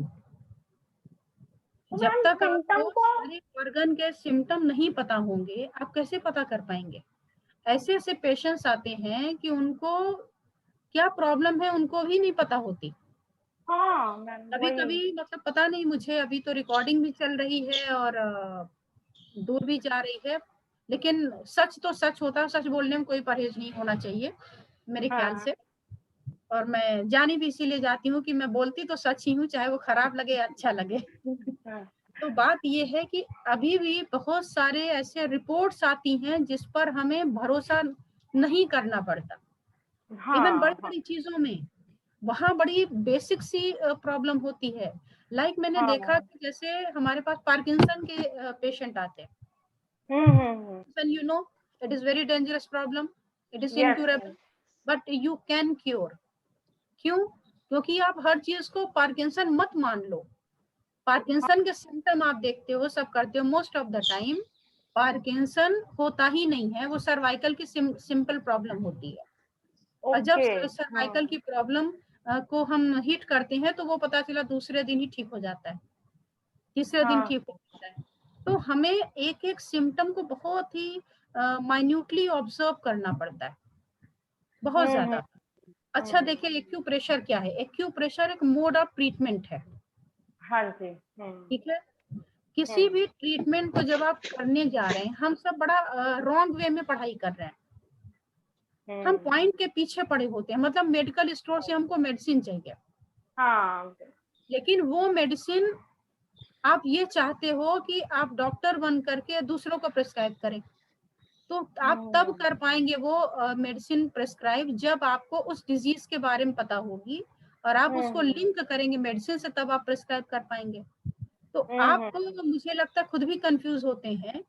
[SPEAKER 5] तो
[SPEAKER 1] जब
[SPEAKER 5] मैम
[SPEAKER 1] तक
[SPEAKER 5] सिम्टम
[SPEAKER 1] आपको
[SPEAKER 5] को,
[SPEAKER 1] सारे ऑर्गन के सिम्टम नहीं पता होंगे, आप कैसे पता कर पाएंगे? ऐसे ऐसे पेशेंट्स आते हैं कि उनको क्या प्रॉब्लम है उनको भी नहीं पता होती।
[SPEAKER 5] हाँ मैम
[SPEAKER 1] कभी
[SPEAKER 5] वही।
[SPEAKER 1] कभी मतलब पता नहीं मुझे, अभी तो रिकॉर्डिंग भी चल रही है और दूर भी जा रही है, लेकिन सच तो सच होता है, सच बोलने में कोई परहेज नहीं होना चाहिए मेरे ख्याल
[SPEAKER 5] हाँ
[SPEAKER 1] से। और मैं जानी भी इसीलिए जाती हूँ कि मैं बोलती तो सच ही हूँ, चाहे वो खराब लगे या अच्छा लगे।
[SPEAKER 5] हाँ
[SPEAKER 1] तो बात ये है कि अभी भी बहुत सारे ऐसे रिपोर्ट्स आती हैं जिस पर हमें भरोसा नहीं करना पड़ता। इवन बड़ी
[SPEAKER 5] हाँ
[SPEAKER 1] बड़ी चीजों में वहां बड़ी बेसिक सी प्रॉब्लम होती है। मैंने देखा
[SPEAKER 5] हाँ।
[SPEAKER 1] कि जैसे हमारे पास पार्किंसन के पेशेंट आते हैं।
[SPEAKER 5] हम्म।
[SPEAKER 1] You know, it is very dangerous problem. It is
[SPEAKER 5] yes
[SPEAKER 1] incurable, but you can cure. क्यों? क्योंकि आप हर चीज को पार्किंसन मत मान लो। पार्किंसन के सिम्टम आप देखते हो, सब करते हो, most of the time Parkinson होता ही नहीं है, वो सर्वाइकल की सिंपल प्रॉब्लम होती है। और जब
[SPEAKER 5] ओके।
[SPEAKER 1] सर्वाइकल की प्रॉब्लम को हम हिट करते हैं तो वो पता चला दूसरे दिन ही ठीक हो जाता है, तीसरे दिन
[SPEAKER 5] हाँ।
[SPEAKER 1] ठीक हो जाता है। तो हमें एक एक सिम्टम को बहुत ही माइन्यूटली ऑब्जर्व करना पड़ता है, बहुत
[SPEAKER 5] हम्म।
[SPEAKER 1] ज्यादा। अच्छा देखिए, एक्यूप्रेशर क्या है? एक्यूप्रेशर एक मोड ऑफ ट्रीटमेंट है,
[SPEAKER 5] हाँ जी।
[SPEAKER 1] ठीक है। किसी भी ट्रीटमेंट को जब आप करने जा रहे हैं, हम सब बड़ा रॉन्ग वे में पढ़ाई कर रहे हैं। हम पॉइंट के पीछे पड़े होते हैं, मतलब मेडिकल स्टोर से हमको मेडिसिन चाहिए,
[SPEAKER 5] हाँ
[SPEAKER 1] लेकिन वो मेडिसिन आप ये चाहते हो कि आप डॉक्टर बन करके दूसरों को प्रिस्क्राइब करें, तो आप तब कर पाएंगे वो मेडिसिन प्रिस्क्राइब जब आपको उस डिजीज के बारे में पता होगी और आप उसको लिंक करेंगे मेडिसिन से, तब आप प्रिस्क्राइब कर पाएंगे। तो आप मुझे लगता है खुद भी कंफ्यूज होते हैं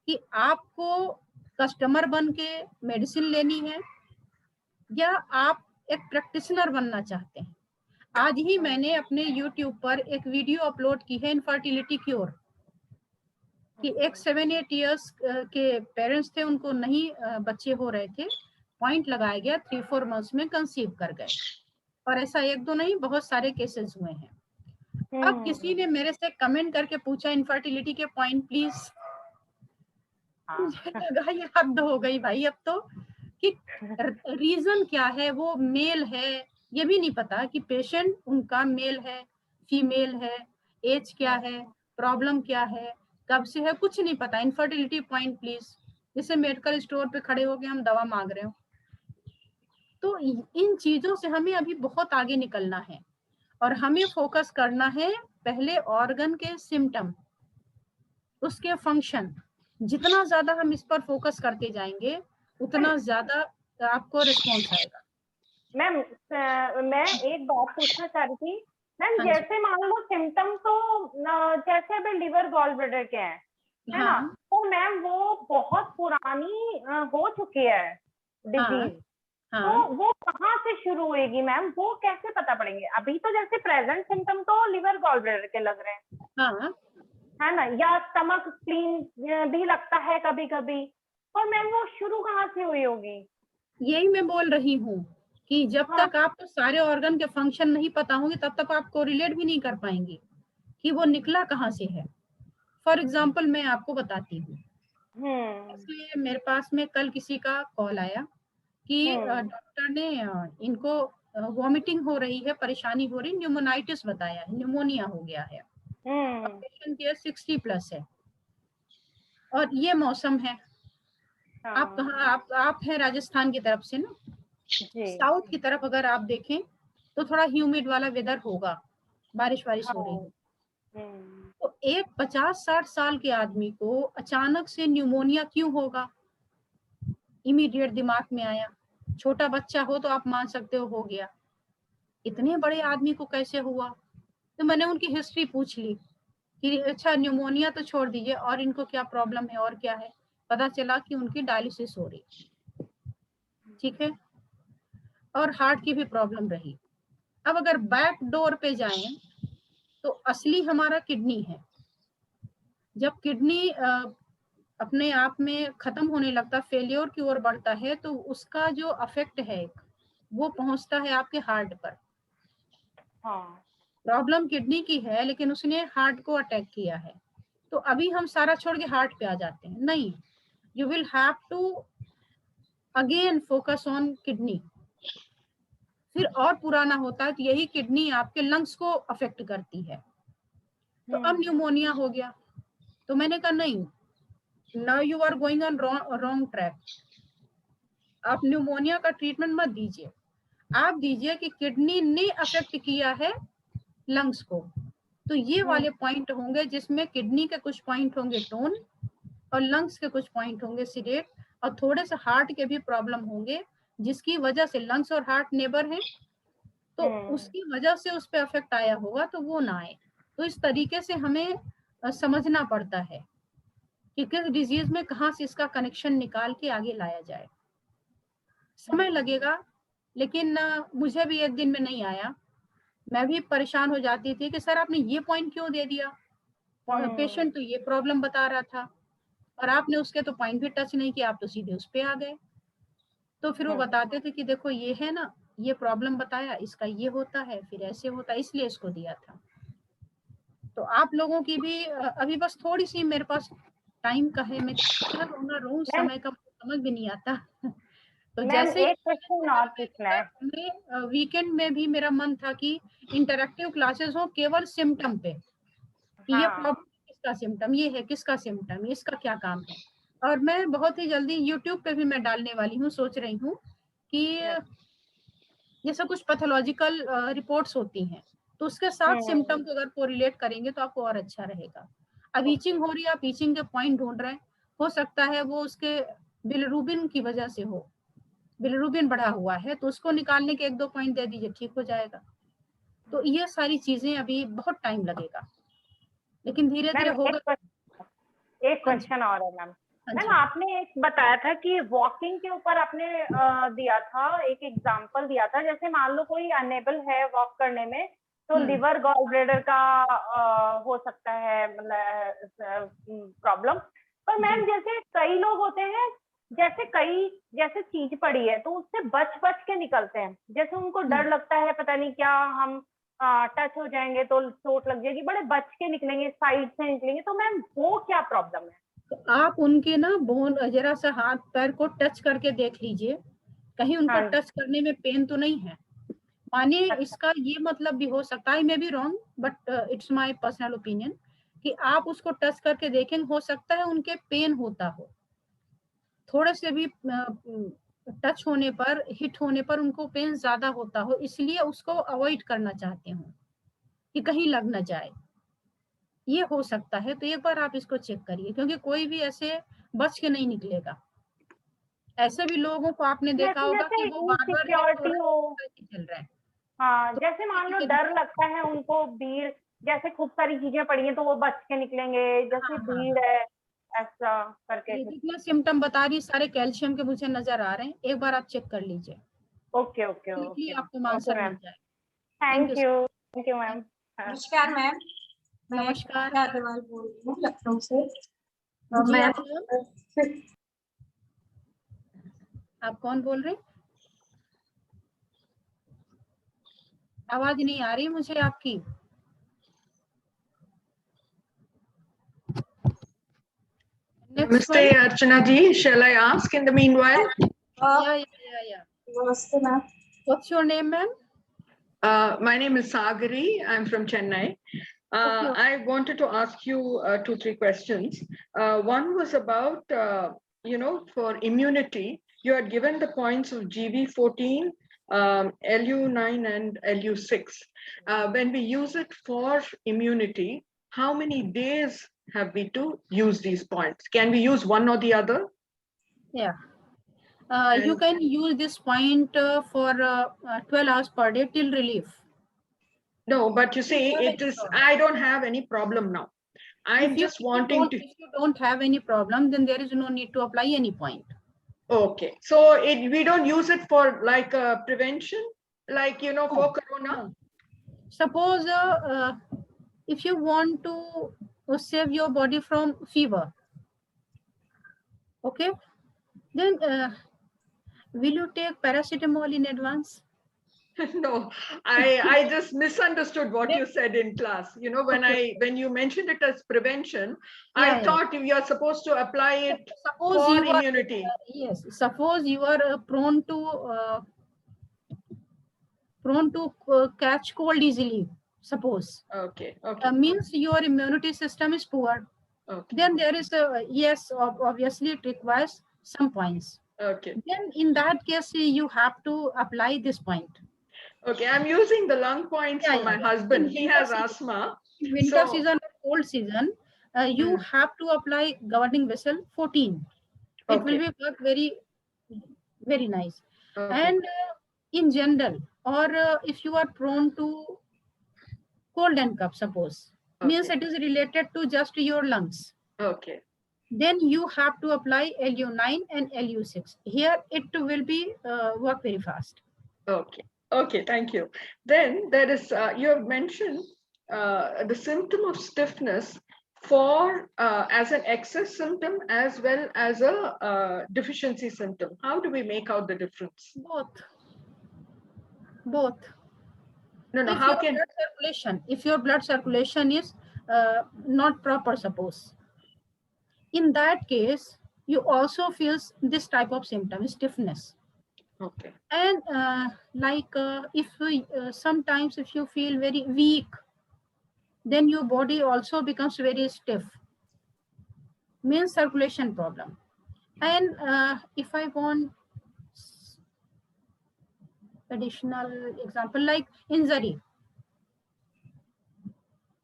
[SPEAKER 1] कि आपको कस्टमर बन के मेडिसिन लेनी है या आप एक प्रैक्टिशनर बनना चाहते हैं। आज ही मैंने अपने YouTube पर एक वीडियो अपलोड की है, इनफर्टिलिटी क्योर, कि एक 7-8 इयर्स के पेरेंट्स थे, उनको नहीं बच्चे हो रहे थे, पॉइंट लगाया गया, 3-4 मंथ्स में कंसीव कर गए। और ऐसा एक दो नहीं, बहुत सारे केसेस हुए हैं। अब किसी ने मेरे से कमेंट करके पूछा इनफर्टिलिटी के पॉइंट प्लीज, मुझे लगा ये हद हो गई भाई अब तो, कि रीजन क्या है, वो मेल है ये भी नहीं पता कि पेशेंट उनका मेल है फीमेल है, एज क्या है, प्रॉब्लम क्या है, कब से है, कुछ नहीं पता। इनफर्टिलिटी पॉइंट प्लीज, जैसे मेडिकल स्टोर पे खड़े होके हम दवा मांग रहे हो। तो इन चीजों से हमें अभी बहुत आगे निकलना है और हमें फोकस करना है पहले ऑर्गन के सिम्टम, उसके फंक्शन। जितना ज्यादा हम इस पर फोकस करते जाएंगे उतना ज्यादा आपको रिस्पॉन्स आएगा।
[SPEAKER 5] मैम मैं एक बात पूछना चाह रही थी मैम,
[SPEAKER 1] हाँ जी।
[SPEAKER 5] जैसे मान लो सिम्टम तो जैसे अभी लिवर गॉल ब्लैडर के हैं, है ना,
[SPEAKER 1] हाँ
[SPEAKER 5] तो मैम वो बहुत पुरानी हो चुकी है डिजीज,
[SPEAKER 1] हाँ
[SPEAKER 5] तो वो कहाँ से शुरू होएगी मैम, वो कैसे पता पड़ेंगे? अभी तो जैसे प्रेजेंट सिम्टम तो लिवर गॉल ब्लैडर के लग रहे हैं,
[SPEAKER 1] हाँ
[SPEAKER 5] है ना, या स्टमक स्प्लीन भी लगता है कभी कभी, और मैम वो शुरू कहाँ से हुई होगी?
[SPEAKER 1] यही मैं बोल रही हूँ कि जब
[SPEAKER 5] हाँ।
[SPEAKER 1] तक आपको सारे ऑर्गन के फंक्शन नहीं पता होंगे तब तक आप कोरिलेट भी नहीं कर पाएंगे कि वो निकला कहाँ से है। फॉर एग्जाम्पल मैं आपको बताती हूँ, इसलिए मेरे पास में कल किसी का कॉल आया कि डॉक्टर ने इनको वॉमिटिंग हो रही है, परेशानी हो रही, न्यूमोनाइटिस बताया है, न्यूमोनिया हो गया है। पेशेंट की 60+ है और ये मौसम है। आप कहाँ, आप हैं राजस्थान की तरफ से ना, साउथ की तरफ अगर आप देखें तो थोड़ा ह्यूमिड वाला वेदर होगा, बारिश हो रही है। तो एक 50-60 साल के आदमी को अचानक से न्यूमोनिया क्यों होगा? इमीडिएट दिमाग में आया, छोटा बच्चा हो तो आप मान सकते हो गया, इतने बड़े आदमी को कैसे हुआ? तो मैंने उनकी हिस्ट्री पूछ ली कि अच्छा न्यूमोनिया तो छोड़ दीजिए, और इनको क्या प्रॉब्लम है और क्या है। पता चला कि उनकी डायलिसिस हो रही, ठीक है, और हार्ट की भी प्रॉब्लम रही। अब अगर बैक डोर पे जाएं तो असली हमारा किडनी है। जब किडनी अपने आप में खत्म होने लगता, फेलियर की ओर बढ़ता है, तो उसका जो अफेक्ट है वो पहुंचता है आपके हार्ट पर।
[SPEAKER 5] हाँ,
[SPEAKER 1] प्रॉब्लम किडनी की है लेकिन उसने हार्ट को अटैक किया है। तो अभी हम सारा छोड़ के हार्ट पे आ जाते हैं, नहीं, you will have to again focus on kidney. फिर और पुराना होता है तो यही किडनी आपके लंग्स को अफेक्ट करती है। तो अब न्यूमोनिया हो गया, तो मैंने कहा नहीं, now you are going on wrong track. आप न्यूमोनिया का ट्रीटमेंट मत दीजिए, आप दीजिए कि किडनी ने अफेक्ट किया है लंग्स को। तो ये वाले पॉइंट होंगे जिसमें किडनी के कुछ पॉइंट होंगे टोन और लंग्स के कुछ पॉइंट होंगे सीडेट, और थोड़े से हार्ट के भी प्रॉब्लम होंगे जिसकी वजह से लंग्स और हार्ट नेबर हैं, तो उसकी वजह से उस पर अफेक्ट आया होगा, तो वो ना आए। तो इस तरीके से हमें समझना पड़ता है कि किस डिजीज में कहाँ से इसका कनेक्शन निकाल के आगे लाया जाए। समय लगेगा, लेकिन मुझे भी एक दिन में नहीं आया। मैं भी परेशान हो जाती थी कि सर आपने ये पॉइंट क्यों दे दिया, पेशेंट तो ये प्रॉब्लम बता रहा था और आपने उसके तो पॉइंट भी टच नहीं किया, आप तो सीधे उस पे आ गए। तो फिर वो बताते थे कि देखो ये है ना, ये प्रॉब्लम बताया, इसका ये होता है, फिर ऐसे होता है, इसलिए इसको दिया था। तो आप लोगों की भी अभी बस थोड़ी सी मेरे पास टाइम का है, मैं क्या रहूं समय का समझ भी नहीं आता। तो जैसे
[SPEAKER 5] एक क्वेश्चन और पूछना है।
[SPEAKER 1] वीकेंड में भी मेरा मन था कि इंटरैक्टिव क्लासेस हो केवल सिम्टम पे, कि ये प्रॉब्लम किसका सिम्टम, ये है किसका सिम्टम, इसका क्या काम है। और मैं बहुत ही जल्दी यूट्यूब पे भी मैं डालने वाली हूँ, सोच रही हूँ कि जैसे कुछ पैथोलॉजिकल रिपोर्ट्स होती हैं तो उसके साथ सिम्टम को अगर कोरिलेट करेंगे तो आपको और अच्छा रहेगा। अब ईचिंग हो रही है, आप ईचिंग के पॉइंट ढूंढ रहे हैं, हो सकता है वो उसके बिलिरुबिन की वजह से हो, बिलिरुबिन बढ़ा हुआ है, तो उसको निकालने के 1-2 पॉइंट दे दीजिए, ठीक हो जाएगा। तो ये सारी चीजें अभी बहुत टाइम लगेगा, लेकिन धीरे धीरे होगा।
[SPEAKER 5] एक क्वेश्चन और है मैम। मैम आपने एक बताया था कि वॉकिंग के ऊपर आपने दिया था, एक एग्जांपल दिया था, जैसे मान लो कोई अनेबल है वॉक करने में, तो लिवर गॉल ब्लैडर का हो सकता है मतलब प्रॉब्लम। पर मैम जैसे कई लोग होते हैं, जैसे चीज पड़ी है तो उससे बच के निकलते हैं, जैसे उनको डर लगता है पता नहीं क्या, हम टच हो जाएंगे तो चोट लग जाएगी, बड़े बच के निकलेंगे, साइड से निकलेंगे, तो मैम वो क्या प्रॉब्लम है?
[SPEAKER 1] तो आप उनके ना बोन जरा सा हाथ पैर को टच करके देख लीजिए, कहीं उनको टच करने में पेन तो नहीं है। मानिए इसका ये मतलब भी हो सकता है, may be wrong, but it's my personal opinion, कि आप उसको टच करके देखें, हो सकता है उनके पेन होता हो, थोड़े से भी टच होने पर, हिट होने पर उनको पेन ज्यादा होता हो, इसलिए उसको अवॉइड करना चाहते हो कि कहीं लग ना जाए, ये हो सकता है। तो एक बार आप इसको चेक करिए, क्योंकि कोई भी ऐसे बच के नहीं निकलेगा। ऐसे भी लोगों को आपने देखा होगा कि वो बार-बार
[SPEAKER 5] सिक्योरिटी हो,
[SPEAKER 1] चल रहा है।
[SPEAKER 5] हाँ, जैसे मान लो डर लगता है उनको, भीड़, जैसे खूब सारी चीजें पड़ी हैं तो वो बच के निकलेंगे, जैसे भीड़ है ऐसा करके।
[SPEAKER 1] जितने सिम्टम बता रही सारे कैल्शियम के मुझे नजर आ रहे हैं, एक बार आप चेक कर लीजिए।
[SPEAKER 5] ओके ओके ओके,
[SPEAKER 1] आपको आंसर मिल जाए।
[SPEAKER 5] Thank you ma'am.
[SPEAKER 6] नमस्कार मैम,
[SPEAKER 1] नमस्कार,
[SPEAKER 6] अग्रवाल बोल रही हूँ लखनऊ से।
[SPEAKER 1] आप कौन बोल रहे हैं? आवाज नहीं आ रही मुझे आपकी।
[SPEAKER 7] Namaste, Archana ji. Shall I ask in the meanwhile?
[SPEAKER 1] Yeah.
[SPEAKER 6] Namaste, ma'am.
[SPEAKER 1] What's your name, ma'am?
[SPEAKER 7] My name is Sagari. I'm from Chennai. I wanted to ask you 2-3 questions. One was about, for immunity, you had given the points of GV14, LU9 and LU6. When we use it for immunity, how many days have we to use these points? Can we use one or the other?
[SPEAKER 1] Yeah. You can use this point for 12 hours per day till relief.
[SPEAKER 7] No, but you see, it is, I don't have any problem now. I'm just wanting to.
[SPEAKER 1] If you don't have any problem, then there is no need to apply any point.
[SPEAKER 7] Okay, so we don't use it for like prevention, like, you know, for corona.
[SPEAKER 1] No. Suppose if you want to save your body from fever, okay, then will you take paracetamol in advance?
[SPEAKER 7] No, I just misunderstood what you said in class. You know, when you mentioned it as prevention, I thought you are supposed to apply it for immunity.
[SPEAKER 1] Yes, suppose you are prone to catch cold easily. Suppose.
[SPEAKER 7] Okay. Okay.
[SPEAKER 1] Means your immunity system is poor.
[SPEAKER 7] Okay.
[SPEAKER 1] Then there is yes, obviously it requires some points.
[SPEAKER 7] Okay.
[SPEAKER 1] Then in that case you have to apply this point.
[SPEAKER 7] Okay, I'm using the lung points for my husband. He has asthma.
[SPEAKER 1] Winter season or cold season, you have to apply governing vessel 14. It will be work very, very nice.
[SPEAKER 7] Okay.
[SPEAKER 1] And in general, or if you are prone to cold and cough, suppose, means it is related to just your lungs.
[SPEAKER 7] Okay.
[SPEAKER 1] Then you have to apply LU9 and LU6. Here it will be work very fast.
[SPEAKER 7] Okay. Okay, thank you. Then there is, you have mentioned the symptom of stiffness for as an excess symptom as well as a deficiency symptom. How do we make out the difference?
[SPEAKER 1] Both.
[SPEAKER 7] No, how can
[SPEAKER 1] blood circulation? If your blood circulation is not proper, suppose, in that case, you also feel this type of symptom, stiffness.
[SPEAKER 7] Okay.
[SPEAKER 1] And if sometimes if you feel very weak, then your body also becomes very stiff. Means circulation problem. And if I want additional example, like injury.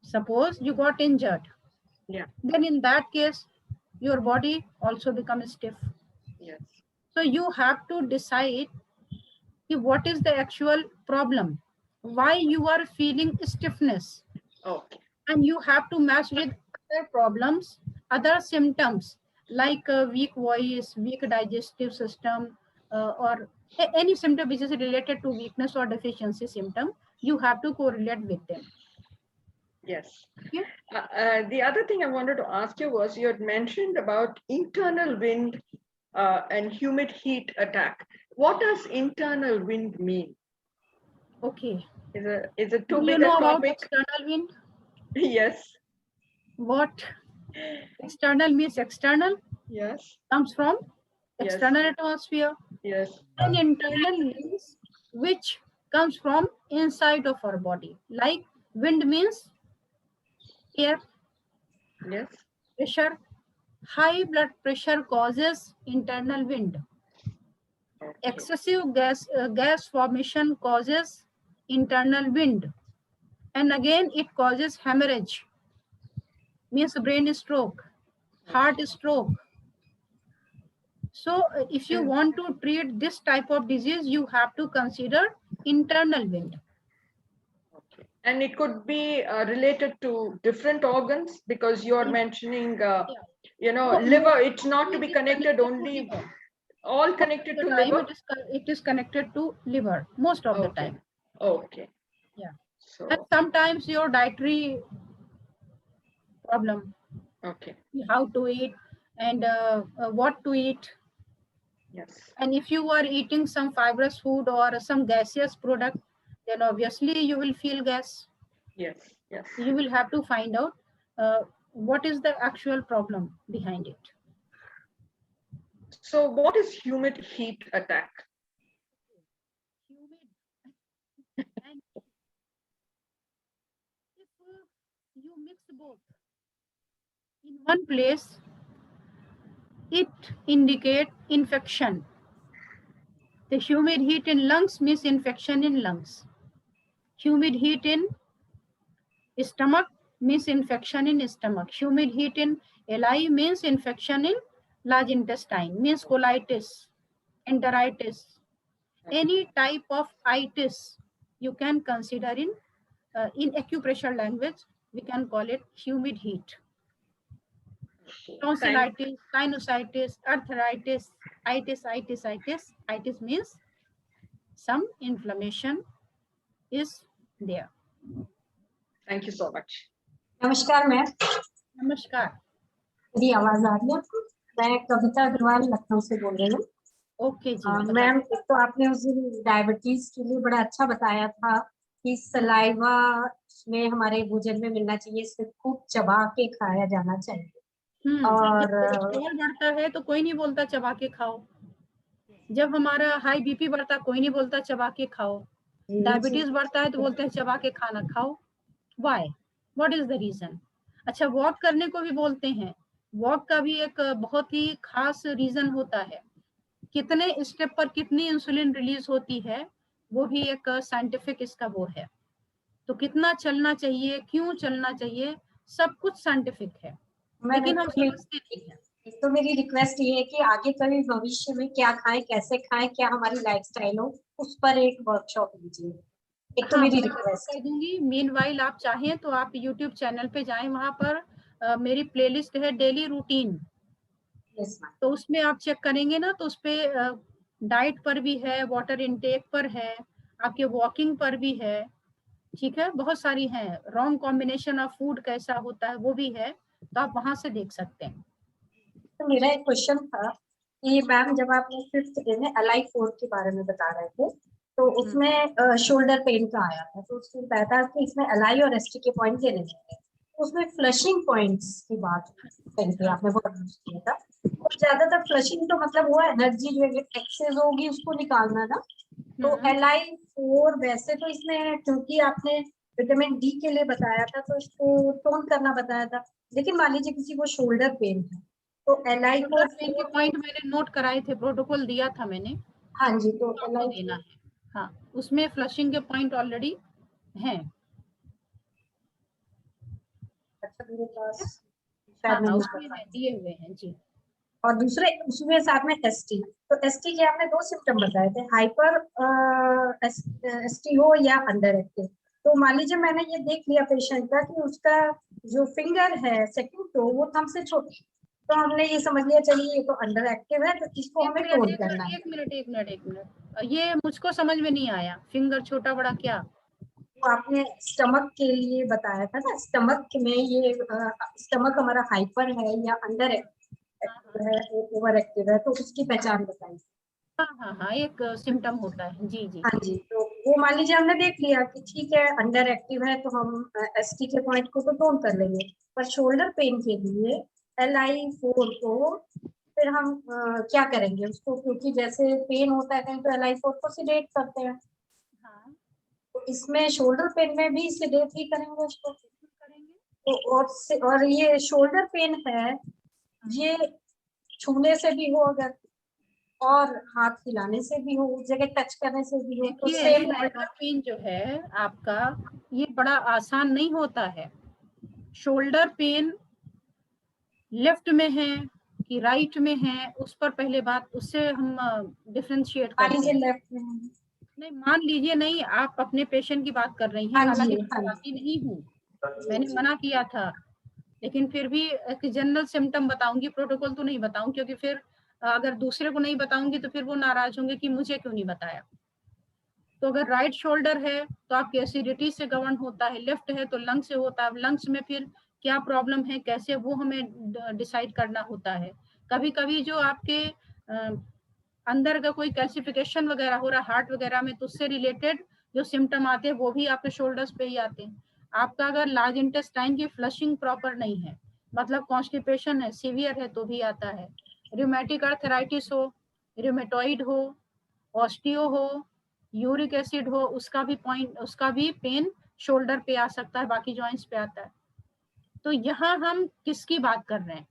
[SPEAKER 1] Suppose you got injured.
[SPEAKER 7] Yeah.
[SPEAKER 1] Then in that case, your body also becomes stiff.
[SPEAKER 7] Yes.
[SPEAKER 1] So you have to decide what is the actual problem, why you are feeling stiffness.
[SPEAKER 7] Okay.
[SPEAKER 1] And you have to match with other problems, other symptoms like weak voice, weak digestive system, or any symptom which is related to weakness or deficiency symptom. You have to correlate with them.
[SPEAKER 7] Yes.
[SPEAKER 1] Yeah.
[SPEAKER 7] The other thing I wanted to ask you was, you had mentioned about internal wind and humid heat attack. What does internal wind mean?
[SPEAKER 1] Okay.
[SPEAKER 7] Is it too
[SPEAKER 1] Do
[SPEAKER 7] big
[SPEAKER 1] you know
[SPEAKER 7] a topic?
[SPEAKER 1] about external wind?
[SPEAKER 7] Yes.
[SPEAKER 1] What? External means external.
[SPEAKER 7] Yes.
[SPEAKER 1] Comes from external atmosphere.
[SPEAKER 7] Yes.
[SPEAKER 1] And internal means which comes from inside of our body. Like wind means air.
[SPEAKER 7] Yes.
[SPEAKER 1] Pressure. High blood pressure causes internal wind.
[SPEAKER 7] Okay.
[SPEAKER 1] Excessive gas formation causes internal wind. And again, it causes hemorrhage. Means brain stroke, heart stroke. So if you want to treat this type of disease, you have to consider internal wind.
[SPEAKER 7] Okay. And it could be related to different organs, because you are mentioning, you know, liver. It's not to be connected only, all connected to liver.
[SPEAKER 1] It is connected to liver most of the time.
[SPEAKER 7] Okay.
[SPEAKER 1] Yeah.
[SPEAKER 7] So,
[SPEAKER 1] and sometimes your dietary problem.
[SPEAKER 7] Okay.
[SPEAKER 1] How to eat and what to eat.
[SPEAKER 7] Yes.
[SPEAKER 1] And if you are eating some fibrous food or some gaseous product, then obviously you will feel gas.
[SPEAKER 7] Yes. Yes.
[SPEAKER 1] You will have to find out what is the actual problem behind it.
[SPEAKER 7] So what is humid heat attack?
[SPEAKER 1] Humid. And if you mix both in one place, it indicates infection. The humid heat in lungs means infection in lungs. Humid heat in stomach means infection in stomach. Humid heat in LI means infection in large intestine, means colitis enteritis, any type of itis you can consider in acupressure language, we can call it humid heat. Tonsillitis, sinusitis, arthritis, itis means some inflammation is there.
[SPEAKER 7] Thank you so much.
[SPEAKER 6] नमस्कार ma'am,
[SPEAKER 1] नमस्कार।
[SPEAKER 6] मेरी आवाज आ रही है आपको? मैं कविता अग्रवाल लखनऊ से बोल रही हूँ।
[SPEAKER 1] ओके जी।
[SPEAKER 6] मैम, एक तो आपने उस दिन डायबिटीज के लिए बड़ा अच्छा बताया था कि सलाइवा में हमारे भोजन में मिलना चाहिए, इसे खूब चबा के खाया जाना चाहिए। और
[SPEAKER 1] जब कोलेस्ट्रॉल बढ़ता है तो कोई नहीं बोलता चबा के खाओ, जब हमारा हाई बीपी बढ़ता है कोई नहीं बोलता चबा के खाओ, डायबिटीज बढ़ता है तो बोलते हैं चबा के खाना खाओ। Why? What is the reason? अच्छा, वॉक करने को भी बोलते हैं, वॉक का भी एक बहुत ही खास रीजन होता है, कितने स्टेप पर कितनी इंसुलिन रिलीज होती है, वो भी एक साइंटिफिक इसका वो है। तो कितना चलना चाहिए, क्यों चलना चाहिए, सब कुछ साइंटिफिक है, लेकिन हम समझते नहीं हैं।
[SPEAKER 6] तो मेरी रिक्वेस्ट ये है कि आगे कभी भविष्य में क्या खाएं, कैसे खाएं, क्या हमारी लाइफस्टाइल हो, उस पर एक वर्कशॉप लीजिए। एक तो मेरी रिक्वेस्ट
[SPEAKER 1] कर दूंगी। मीनवाइल आप चाहें तो आप YouTube चैनल पे जाएं, वहां पर मेरी प्लेलिस्ट है डेली रूटीन, तो उसमें आप चेक करेंगे ना तो उसपे डाइट पर भी है, वाटर इनटेक पर है, आपके वॉकिंग पर भी है, ठीक है, बहुत सारी हैं। रॉन्ग कॉम्बिनेशन ऑफ फूड कैसा होता है वो भी है, तो आप वहां से देख सकते हैं।
[SPEAKER 6] तो मेरा एक क्वेश्चन था कि मैम, जब आप 5th डे में अलाइव 4 के बारे में बता रहे थे तो उसमें शोल्डर पेन का आया था, तो उसमें बताया था कि इसमें अलाई और एसटी के पॉइंट देने चाहिए, तो उसमें फ्लशिंग पॉइंट्स की बात कही थी आपने, बहुत यूज किया था। और ज्यादातर फ्लशिंग तो मतलब वो एनर्जी जो एक्सेस होगी उसको निकालना ना, तो अलाई 4 वैसे तो इसमें क्योंकि आपने विटामिन डी के लिए बताया था तो इसको टोन करना बताया था, लेकिन मान लीजिए किसी को शोल्डर पेन है तो एलआई को
[SPEAKER 1] पेन के पॉइंट मैंने नोट कराए थे, प्रोटोकॉल दिया था मैंने।
[SPEAKER 6] हाँ जी, तो
[SPEAKER 1] एलआई देना है, हाँ, उसमें फ्लशिंग के पॉइंट ऑलरेडी हैं।
[SPEAKER 6] अच्छा, मेरे पास
[SPEAKER 1] हाँ, उसमें दिए हुए हैं जी।
[SPEAKER 6] और दूसरे उसमें साथ में एसटी, तो एसटी के आपने 2 सिम्टम बताए थे, हाइपर एसटी हो या अंडर एक्टिव। तो मान लीजिए मैंने ये देख लिया पेशेंट का कि उसका जो फिंगर है सेकंड टो वो थंब से छोटी, तो हमने ये समझ लिया चलिए ये तो अंडर एक्टिव है, तो इसको हमें टोन करना है।
[SPEAKER 1] एक मिनट, ये मुझको समझ में नहीं आया, फिंगर छोटा बड़ा क्या?
[SPEAKER 6] तो आपने स्टमक के लिए बताया था ना, स्टमक में ये स्टमक हमारा हाइपर है या अंडर एक्टिव है, ओवर एक्टिव है, तो उसकी पहचान बताइए।
[SPEAKER 1] हाँ, एक सिम्टम होता है जी जी।
[SPEAKER 6] हाँ जी, तो वो मान लीजिए हमने देख लिया कि ठीक है अंडर एक्टिव है, तो हम एसटी के पॉइंट को तो टोन कर लेंगे, पर शोल्डर पेन के लिए LI4 को फिर हम क्या करेंगे उसको, क्योंकि जैसे पेन होता है कहीं तो LI4 को सिडेट करते हैं, तो इसमें शोल्डर पेन में भी सिडेट ही करेंगे उसको। तो और ये शोल्डर पेन है, ये छूने से भी हो अगर, और हाथ हिलाने से भी हो, उस जगह टच करने से भी हो, तो सेम
[SPEAKER 1] शोल्डर पेन जो है आपका ये बड़ा आसान नहीं होता है। शोल्डर पेन लेफ्ट में है कि राइट में है, उस पर पहले बात, उससे हम डिफरेंशिएट करते हैं।
[SPEAKER 6] लेफ्ट में
[SPEAKER 1] नहीं, मान लीजिए नहीं, आप अपने पेशेंट की बात कर रही हैं, हालांकि मैं नहीं हूँ, मैंने मना किया था, लेकिन फिर भी एक जनरल सिम्टम बताऊंगी, प्रोटोकॉल तो नहीं बताऊं, क्योंकि फिर अगर दूसरे को नहीं बताऊंगी तो फिर वो नाराज होंगे कि मुझे क्यों नहीं बताया। तो अगर राइट शोल्डर है तो आपकी एसिडिटी से गवर्न होता है, लेफ्ट है तो लंग्स से होता है, लंग्स में फिर क्या प्रॉब्लम है कैसे वो हमें डिसाइड करना होता है। कभी कभी जो आपके अंदर का कोई कैल्सिफिकेशन वगैरह हो रहा है हार्ट वगैरह में, तो उससे रिलेटेड जो सिम्टम आते हैं वो भी आपके शोल्डर्स पे ही आते हैं। आपका अगर लार्ज इंटेस्टाइन की फ्लशिंग प्रॉपर नहीं है, मतलब कॉन्स्टिपेशन है, सीवियर है, तो भी आता है। रूमेटिक अर्थराइटिस हो, रूमेटॉइड हो, ऑस्टियो हो, यूरिक एसिड हो, उसका भी पेन शोल्डर पे आ सकता है, बाकी जॉइंट्स पे आता है। तो यहाँ हम किसकी बात कर रहे हैं?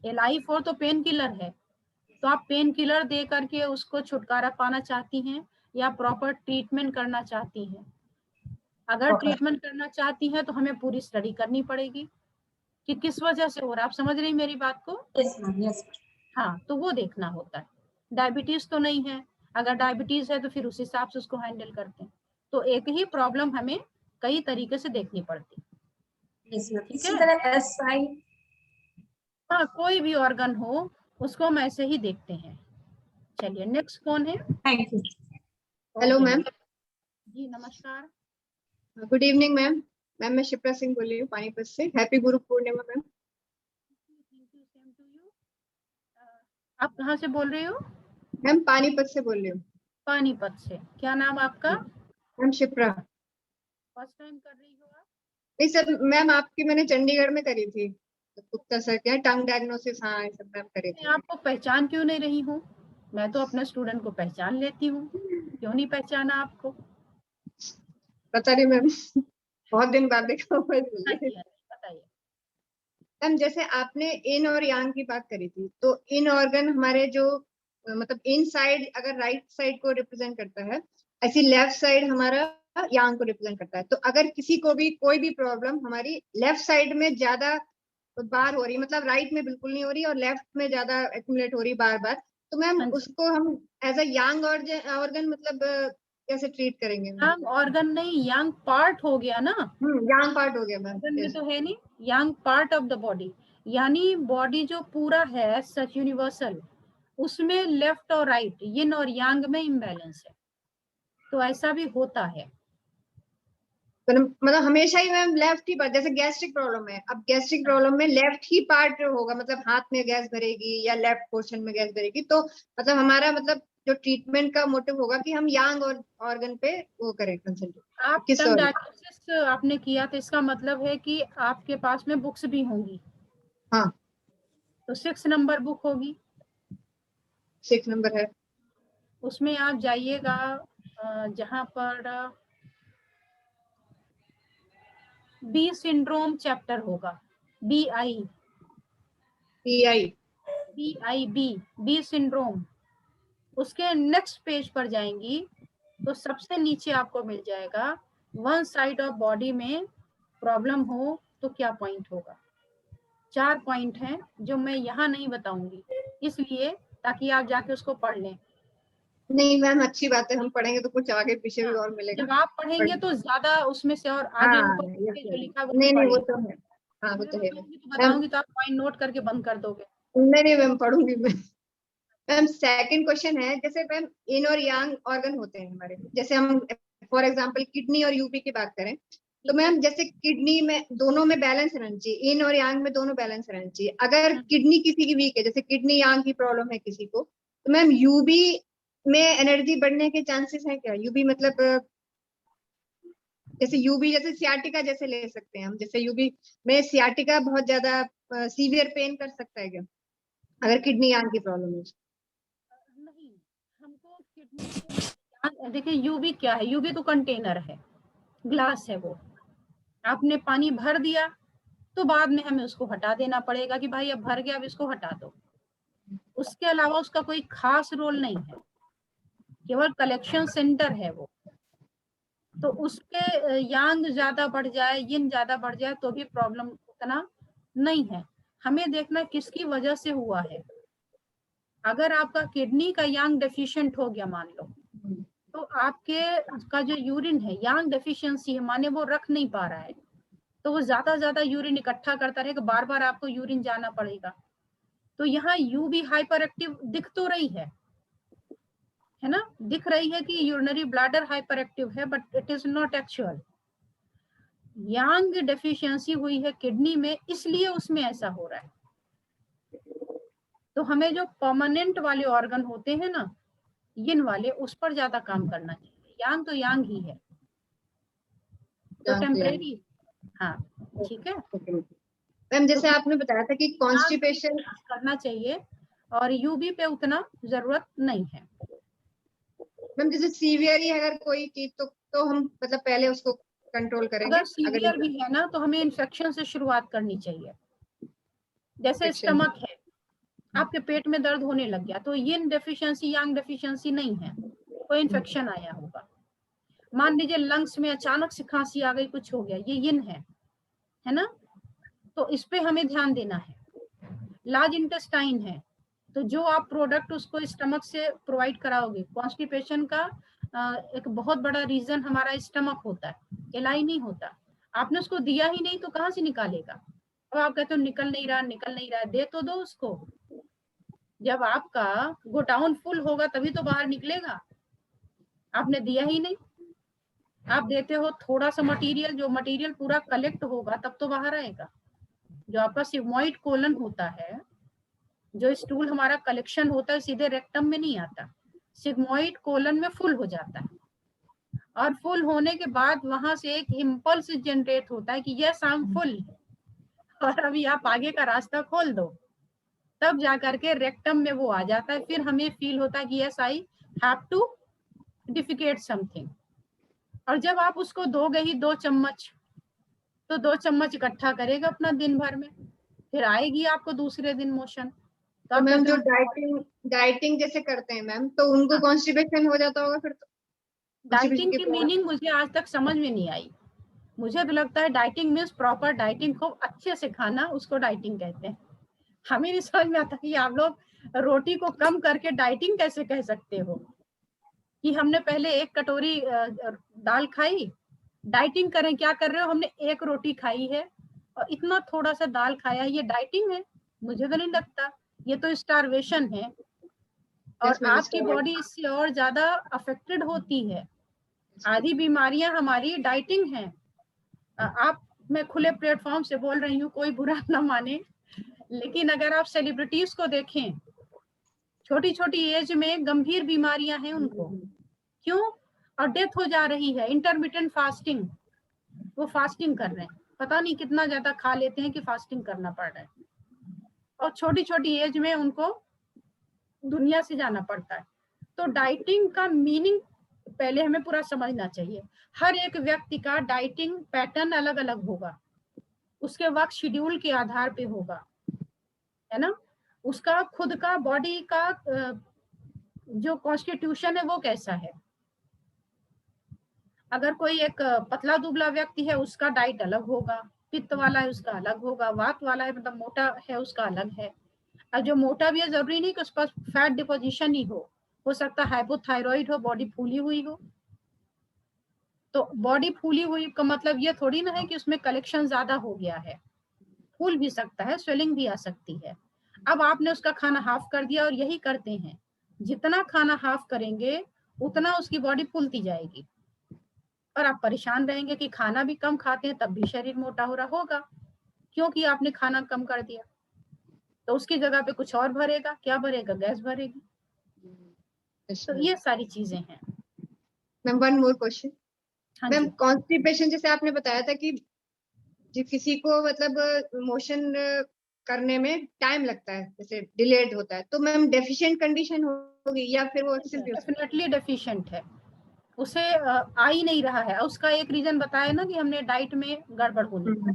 [SPEAKER 1] LI4 तो पेन किलर है, तो आप पेन किलर दे करके उसको छुटकारा पाना चाहती हैं या प्रॉपर ट्रीटमेंट करना चाहती हैं? अगर ट्रीटमेंट करना चाहती हैं तो हमें पूरी स्टडी करनी पड़ेगी कि किस वजह से हो रहा है। आप समझ रही मेरी बात को?
[SPEAKER 6] Yes ma'am, yes.
[SPEAKER 1] हाँ, तो वो देखना होता है। डायबिटीज तो नहीं है, अगर डायबिटीज है तो फिर उस हिसाब से उसको हैंडल करते हैं। तो एक ही प्रॉब्लम हमें कई तरीके से देखनी पड़ती है।
[SPEAKER 6] इसी तरह SI,
[SPEAKER 1] हाँ, कोई भी ऑर्गन हो उसको हम ऐसे ही देखते हैं। चलिए नेक्स्ट कौन है?
[SPEAKER 6] Thank you.
[SPEAKER 8] Hello ma'am.
[SPEAKER 1] जी नमस्कार।
[SPEAKER 8] Good evening ma'am. मैम मैं शिप्रा सिंह बोल रही हूँ पानीपत से। Happy Guru Purnima ma'am.
[SPEAKER 1] आप कहाँ से बोल रहे हो?
[SPEAKER 8] मैम पानीपत से बोल रही हूँ।
[SPEAKER 1] पानीपत से। क्या नाम आपका?
[SPEAKER 8] मैम शिप्रा।
[SPEAKER 1] फर्स्ट टाइम कर रही हो आप?
[SPEAKER 8] नहीं सर, मैम आपकी मैंने चंडीगढ़ में करी थी, गुप्ता सर के टंग डायग्नोसिस। हाँ ये सब मैम करी थी।
[SPEAKER 1] मैं आपको पहचान क्यों नहीं रही हूँ? मैं तो अपने स्टूडेंट को पहचान लेती हूँ, क्यों नहीं पहचाना आपको?
[SPEAKER 8] पता नहीं मैम, बहुत दिन बाद देखा हुआ है इसलिए।
[SPEAKER 1] बताइए।
[SPEAKER 8] मैम जैसे आपने इन और यांग की बात करी थी, तो इन ऑर्गन हमारे जो मतलब इन साइड अगर राइट साइड को रिप्रेजेंट करता है, ऐसी लेफ्ट साइड हमारा यांग को रिप्रेजेंट करता है। तो अगर किसी को भी कोई भी प्रॉब्लम हमारी लेफ्ट साइड में ज्यादा बार हो रही, मतलब राइट में बिल्कुल नहीं हो रही और लेफ्ट में ज्यादा एक्यूमुलेट हो रही बार बार, तो मैम उसको हम एज अ यांग ऑर्गन मतलब कैसे ट्रीट करेंगे?
[SPEAKER 1] यांग ऑर्गन नहीं, यांग पार्ट हो गया ना।
[SPEAKER 8] यांग पार्ट हो गया मैम।
[SPEAKER 1] में तो है नहीं, यांग पार्ट ऑफ द बॉडी, यानी बॉडी जो पूरा है सच यूनिवर्सल, उसमें लेफ्ट और राइट, यिन और यांग में इम्बैलेंस है, तो ऐसा भी होता है।
[SPEAKER 8] मतलब हमेशा ही मैम लेफ्ट ही पार्ट, जैसे गैस्ट्रिक प्रॉब्लम है, अब गैस्ट्रिक प्रॉब्लम में लेफ्ट ही पार्ट होगा, मतलब हाथ में गैस भरेगी या लेफ्ट पोर्शन में गैस भरेगी, तो मतलब हमारा मतलब जो ट्रीटमेंट का मोटिव होगा कि हम यांग और ऑर्गन पे वो करें कंसंट्रेट।
[SPEAKER 1] आप टंग डायग्नोसिस आपने किया तो इसका मतलब है कि आपके पास में बुक्स भी होंगी।
[SPEAKER 8] हाँ,
[SPEAKER 1] तो 6 नंबर बुक होगी।
[SPEAKER 8] 6 नंबर है,
[SPEAKER 1] उसमें आप जाइएगा जहां पर बी सिंड्रोम चैप्टर होगा, BI बी सिंड्रोम। उसके नेक्स्ट पेज पर जाएंगी तो सबसे नीचे आपको मिल जाएगा वन साइड ऑफ बॉडी में प्रॉब्लम हो तो क्या पॉइंट होगा। 4 पॉइंट हैं जो मैं यहाँ नहीं बताऊंगी, इसलिए ताकि आप जाके उसको पढ़ लें।
[SPEAKER 8] नहीं मैम अच्छी बात है, हम पढ़ेंगे तो कुछ आगे पीछे भी और मिलेगा।
[SPEAKER 1] जब आप पढ़ेंगे तो ज्यादा उसमें से और आगे ऊपर जो लिखा वो
[SPEAKER 8] नहीं वो तो है। हाँ वो तो है।
[SPEAKER 1] बताऊंगी तो आप पॉइंट नोट करके बंद कर दोगे।
[SPEAKER 8] नहीं मैम पढ़ूंगी मैं। मैम सेकंड क्वेश्चन है, जैसे मैम इन और यांग ऑर्गन होते हैं हमारे, जैसे हम फॉर एग्जांपल किडनी और यूपी की बात करें, तो मैम जैसे किडनी में दोनों में बैलेंस रहना चाहिए, इन और यांग में दोनों बैलेंस रहना चाहिए। अगर किडनी किसी की वीक है, जैसे किडनी यांग की प्रॉब्लम है किसी को, तो मैम यूबी में एनर्जी बढ़ने के चांसेस है क्या? यूबी मतलब जैसे यूबी जैसे सियाटिका जैसे ले सकते हैं हम, जैसे यूबी में सियाटिका बहुत ज्यादा सीवियर पेन कर सकता है क्या अगर किडनी यांग की प्रॉब्लम है?
[SPEAKER 1] नहीं, हमको किडनी, देखिए यूवी क्या है, यूवी तो कंटेनर है, ग्लास है वो। आपने पानी भर दिया तो बाद में हमें उसको हटा देना पड़ेगा कि भाई अब भर गया, अब इसको हटा दो। उसके अलावा उसका कोई खास रोल नहीं है, केवल कलेक्शन सेंटर है वो। तो उसके यांग ज्यादा बढ़ जाए, यिन ज्यादा बढ़ जाए तो भी प्रॉब्लम उतना नहीं है। हमें देखना किसकी वजह से हुआ है। अगर आपका किडनी का यांग डेफिशिएंट हो गया मान लो, तो आपके का जो यूरिन है यांग डेफिशिएंसी है, माने वो रख नहीं पा रहा है, तो वो ज्यादा यूरिन इकट्ठा करता रहेगा, बार बार आपको यूरिन जाना पड़ेगा। तो यहाँ यूबी हाइपर एक्टिव दिख तो रही है ना, दिख रही है कि यूरिनरी ब्लैडर हाइपर एक्टिव है, but it is not actual. Yang deficiency हुई है किडनी में, इसलिए उसमें ऐसा हो रहा है। तो हमें जो परमानेंट वाले ऑर्गन होते हैं ना, यिन वाले, उस पर ज्यादा काम करना चाहिए। यांग तो यांग ही है, तो टेम्परेरी। हाँ ठीक है
[SPEAKER 8] मैम, जैसे आपने बताया था कि कॉन्स्टिपेशन
[SPEAKER 1] करना चाहिए और यूबी पे उतना जरूरत नहीं है।
[SPEAKER 8] मैम जैसे सीवियर ही अगर कोई चीज तो हम मतलब पहले उसको कंट्रोल करेंगे।
[SPEAKER 1] अगर सीवियर भी है ना तो हमें इन्फेक्शन से शुरुआत करनी चाहिए। जैसे स्टमक है, आपके पेट में दर्द होने लग गया, तो यिन डेफिशिएंसी यांग डेफिशिएंसी नहीं है, कोई इन्फेक्शन आया होगा। मान लीजिए लंग्स में अचानक से खांसी आ गई, कुछ हो गया, ये यिन है ना, तो इस पे हमें ध्यान देना है। लार्ज इंटेस्टाइन है तो जो आप प्रोडक्ट उसको स्टमक से प्रोवाइड कराओगे, कॉन्स्टिपेशन का एक बहुत बड़ा रीजन हमारा स्टमक होता है, एलाई नहीं होता। आपने उसको दिया ही नहीं तो कहाँ से निकालेगा? अब आप कहते हो निकल नहीं रहा, दे तो दो उसको। जब आपका गोडाउन फुल होगा तभी तो बाहर निकलेगा, आपने दिया ही नहीं। आप देते हो थोड़ा सा मटेरियल, जो मटेरियल पूरा कलेक्ट होगा तब तो बाहर आएगा। जो आपका सिग्मोइड कोलन होता है, जो स्टूल हमारा कलेक्शन होता है, सीधे रेक्टम में नहीं आता, सिग्मोइड कोलन में फुल हो जाता है, और फुल होने के बाद वहां से एक इम्पल्स जनरेट होता है कि यस आई एम फुल, और अभी आप आगे का रास्ता खोल दो, तब जाकर के रेक्टम में वो आ जाता है। फिर हमें फील होता है कि yes I have to defecate something. और जब आप उसको दोगे ही 2 चम्मच, तो 2 चम्मच इकट्ठा करेगा अपना दिन भर में, फिर आएगी आपको दूसरे दिन मोशन।
[SPEAKER 8] तो मैम जो डाइटिंग जैसे करते हैं मैम, तो उनको कॉन्स्टिपेशन हो जाता होगा फिर? तो
[SPEAKER 1] डाइटिंग की मीनिंग मुझे आज तक समझ में नहीं आई। मुझे तो लगता है डाइटिंग मीन्स प्रॉपर डाइटिंग, खूब अच्छे से खाना, उसको डाइटिंग कहते हैं। हमें नहीं समझ में आता कि आप लोग रोटी को कम करके डाइटिंग कैसे कह सकते हो, कि हमने पहले 1 कटोरी दाल खाई, डाइटिंग करें? क्या कर रहे हो? हमने 1 रोटी खाई है और इतना थोड़ा सा दाल खाया, ये डाइटिंग है? मुझे तो नहीं लगता, ये तो स्टारवेशन है। और आपकी बॉडी इससे और ज्यादा अफेक्टेड होती है। आधी बीमारियां हमारी डाइटिंग है। आप, मैं खुले प्लेटफॉर्म से बोल रही हूँ, कोई बुरा ना माने, लेकिन अगर आप सेलिब्रिटीज को देखें, छोटी छोटी एज में गंभीर बीमारियां हैं उनको, क्यों? और डेथ हो जा रही है। इंटरमिटेंट फास्टिंग, वो फास्टिंग कर रहे हैं, पता नहीं कितना ज्यादा खा लेते हैं कि फास्टिंग करना पड़ रहा है, और छोटी छोटी एज में उनको दुनिया से जाना पड़ता है। तो डाइटिंग का मीनिंग पहले हमें पूरा समझना चाहिए। हर एक व्यक्ति का डाइटिंग पैटर्न अलग अलग होगा, उसके वर्क शेड्यूल के आधार पे होगा, है ना। उसका खुद का बॉडी का जो कॉन्स्टिट्यूशन है वो कैसा है। अगर कोई एक पतला दुबला व्यक्ति है, उसका डाइट अलग होगा, पित्त वाला है उसका अलग होगा, वात वाला है मतलब मोटा है उसका अलग है। और जो मोटा भी है, जरूरी नहीं कि उस पर फैट डिपोजिशन ही हो सकता है हाइपोथायरॉइड हो, बॉडी फूली हुई हो। तो बॉडी फूली हुई का मतलब ये थोड़ी ना है कि उसमें कलेक्शन ज्यादा हो गया है, फूल भी सकता है, स्वेलिंग भी आ सकती है। अब आपने उसका खाना हाफ कर दिया, और यही करते हैं, जितना खाना हाफ करेंगे उतना उसकी बॉडी फूलती जाएगी, और आप परेशान रहेंगे कि खाना भी कम खाते हैं तब भी शरीर मोटा हो रहा होगा, क्योंकि आपने खाना कम कर दिया। तो उसकी जगह पे कुछ और भरेगा, क्या भरेगा? गैस भरेगी। तो ये सारी चीजें हैं।
[SPEAKER 8] Ma'am one more question.
[SPEAKER 1] हाँ
[SPEAKER 8] मैम
[SPEAKER 1] जी।
[SPEAKER 8] कॉन्स्टिपेशन जैसे आपने बताया था कि जो किसी को मतलब मोशन करने में टाइम लगता है, जैसे डिलेड होता है, तो मैम डेफिशिएंट कंडीशन होगी या फिर वो
[SPEAKER 1] डेफिनेटली डेफिशिएंट है, उसे आ ही नहीं रहा है। उसका एक रीजन बताया ना कि हमने डाइट में गड़बड़ होनी।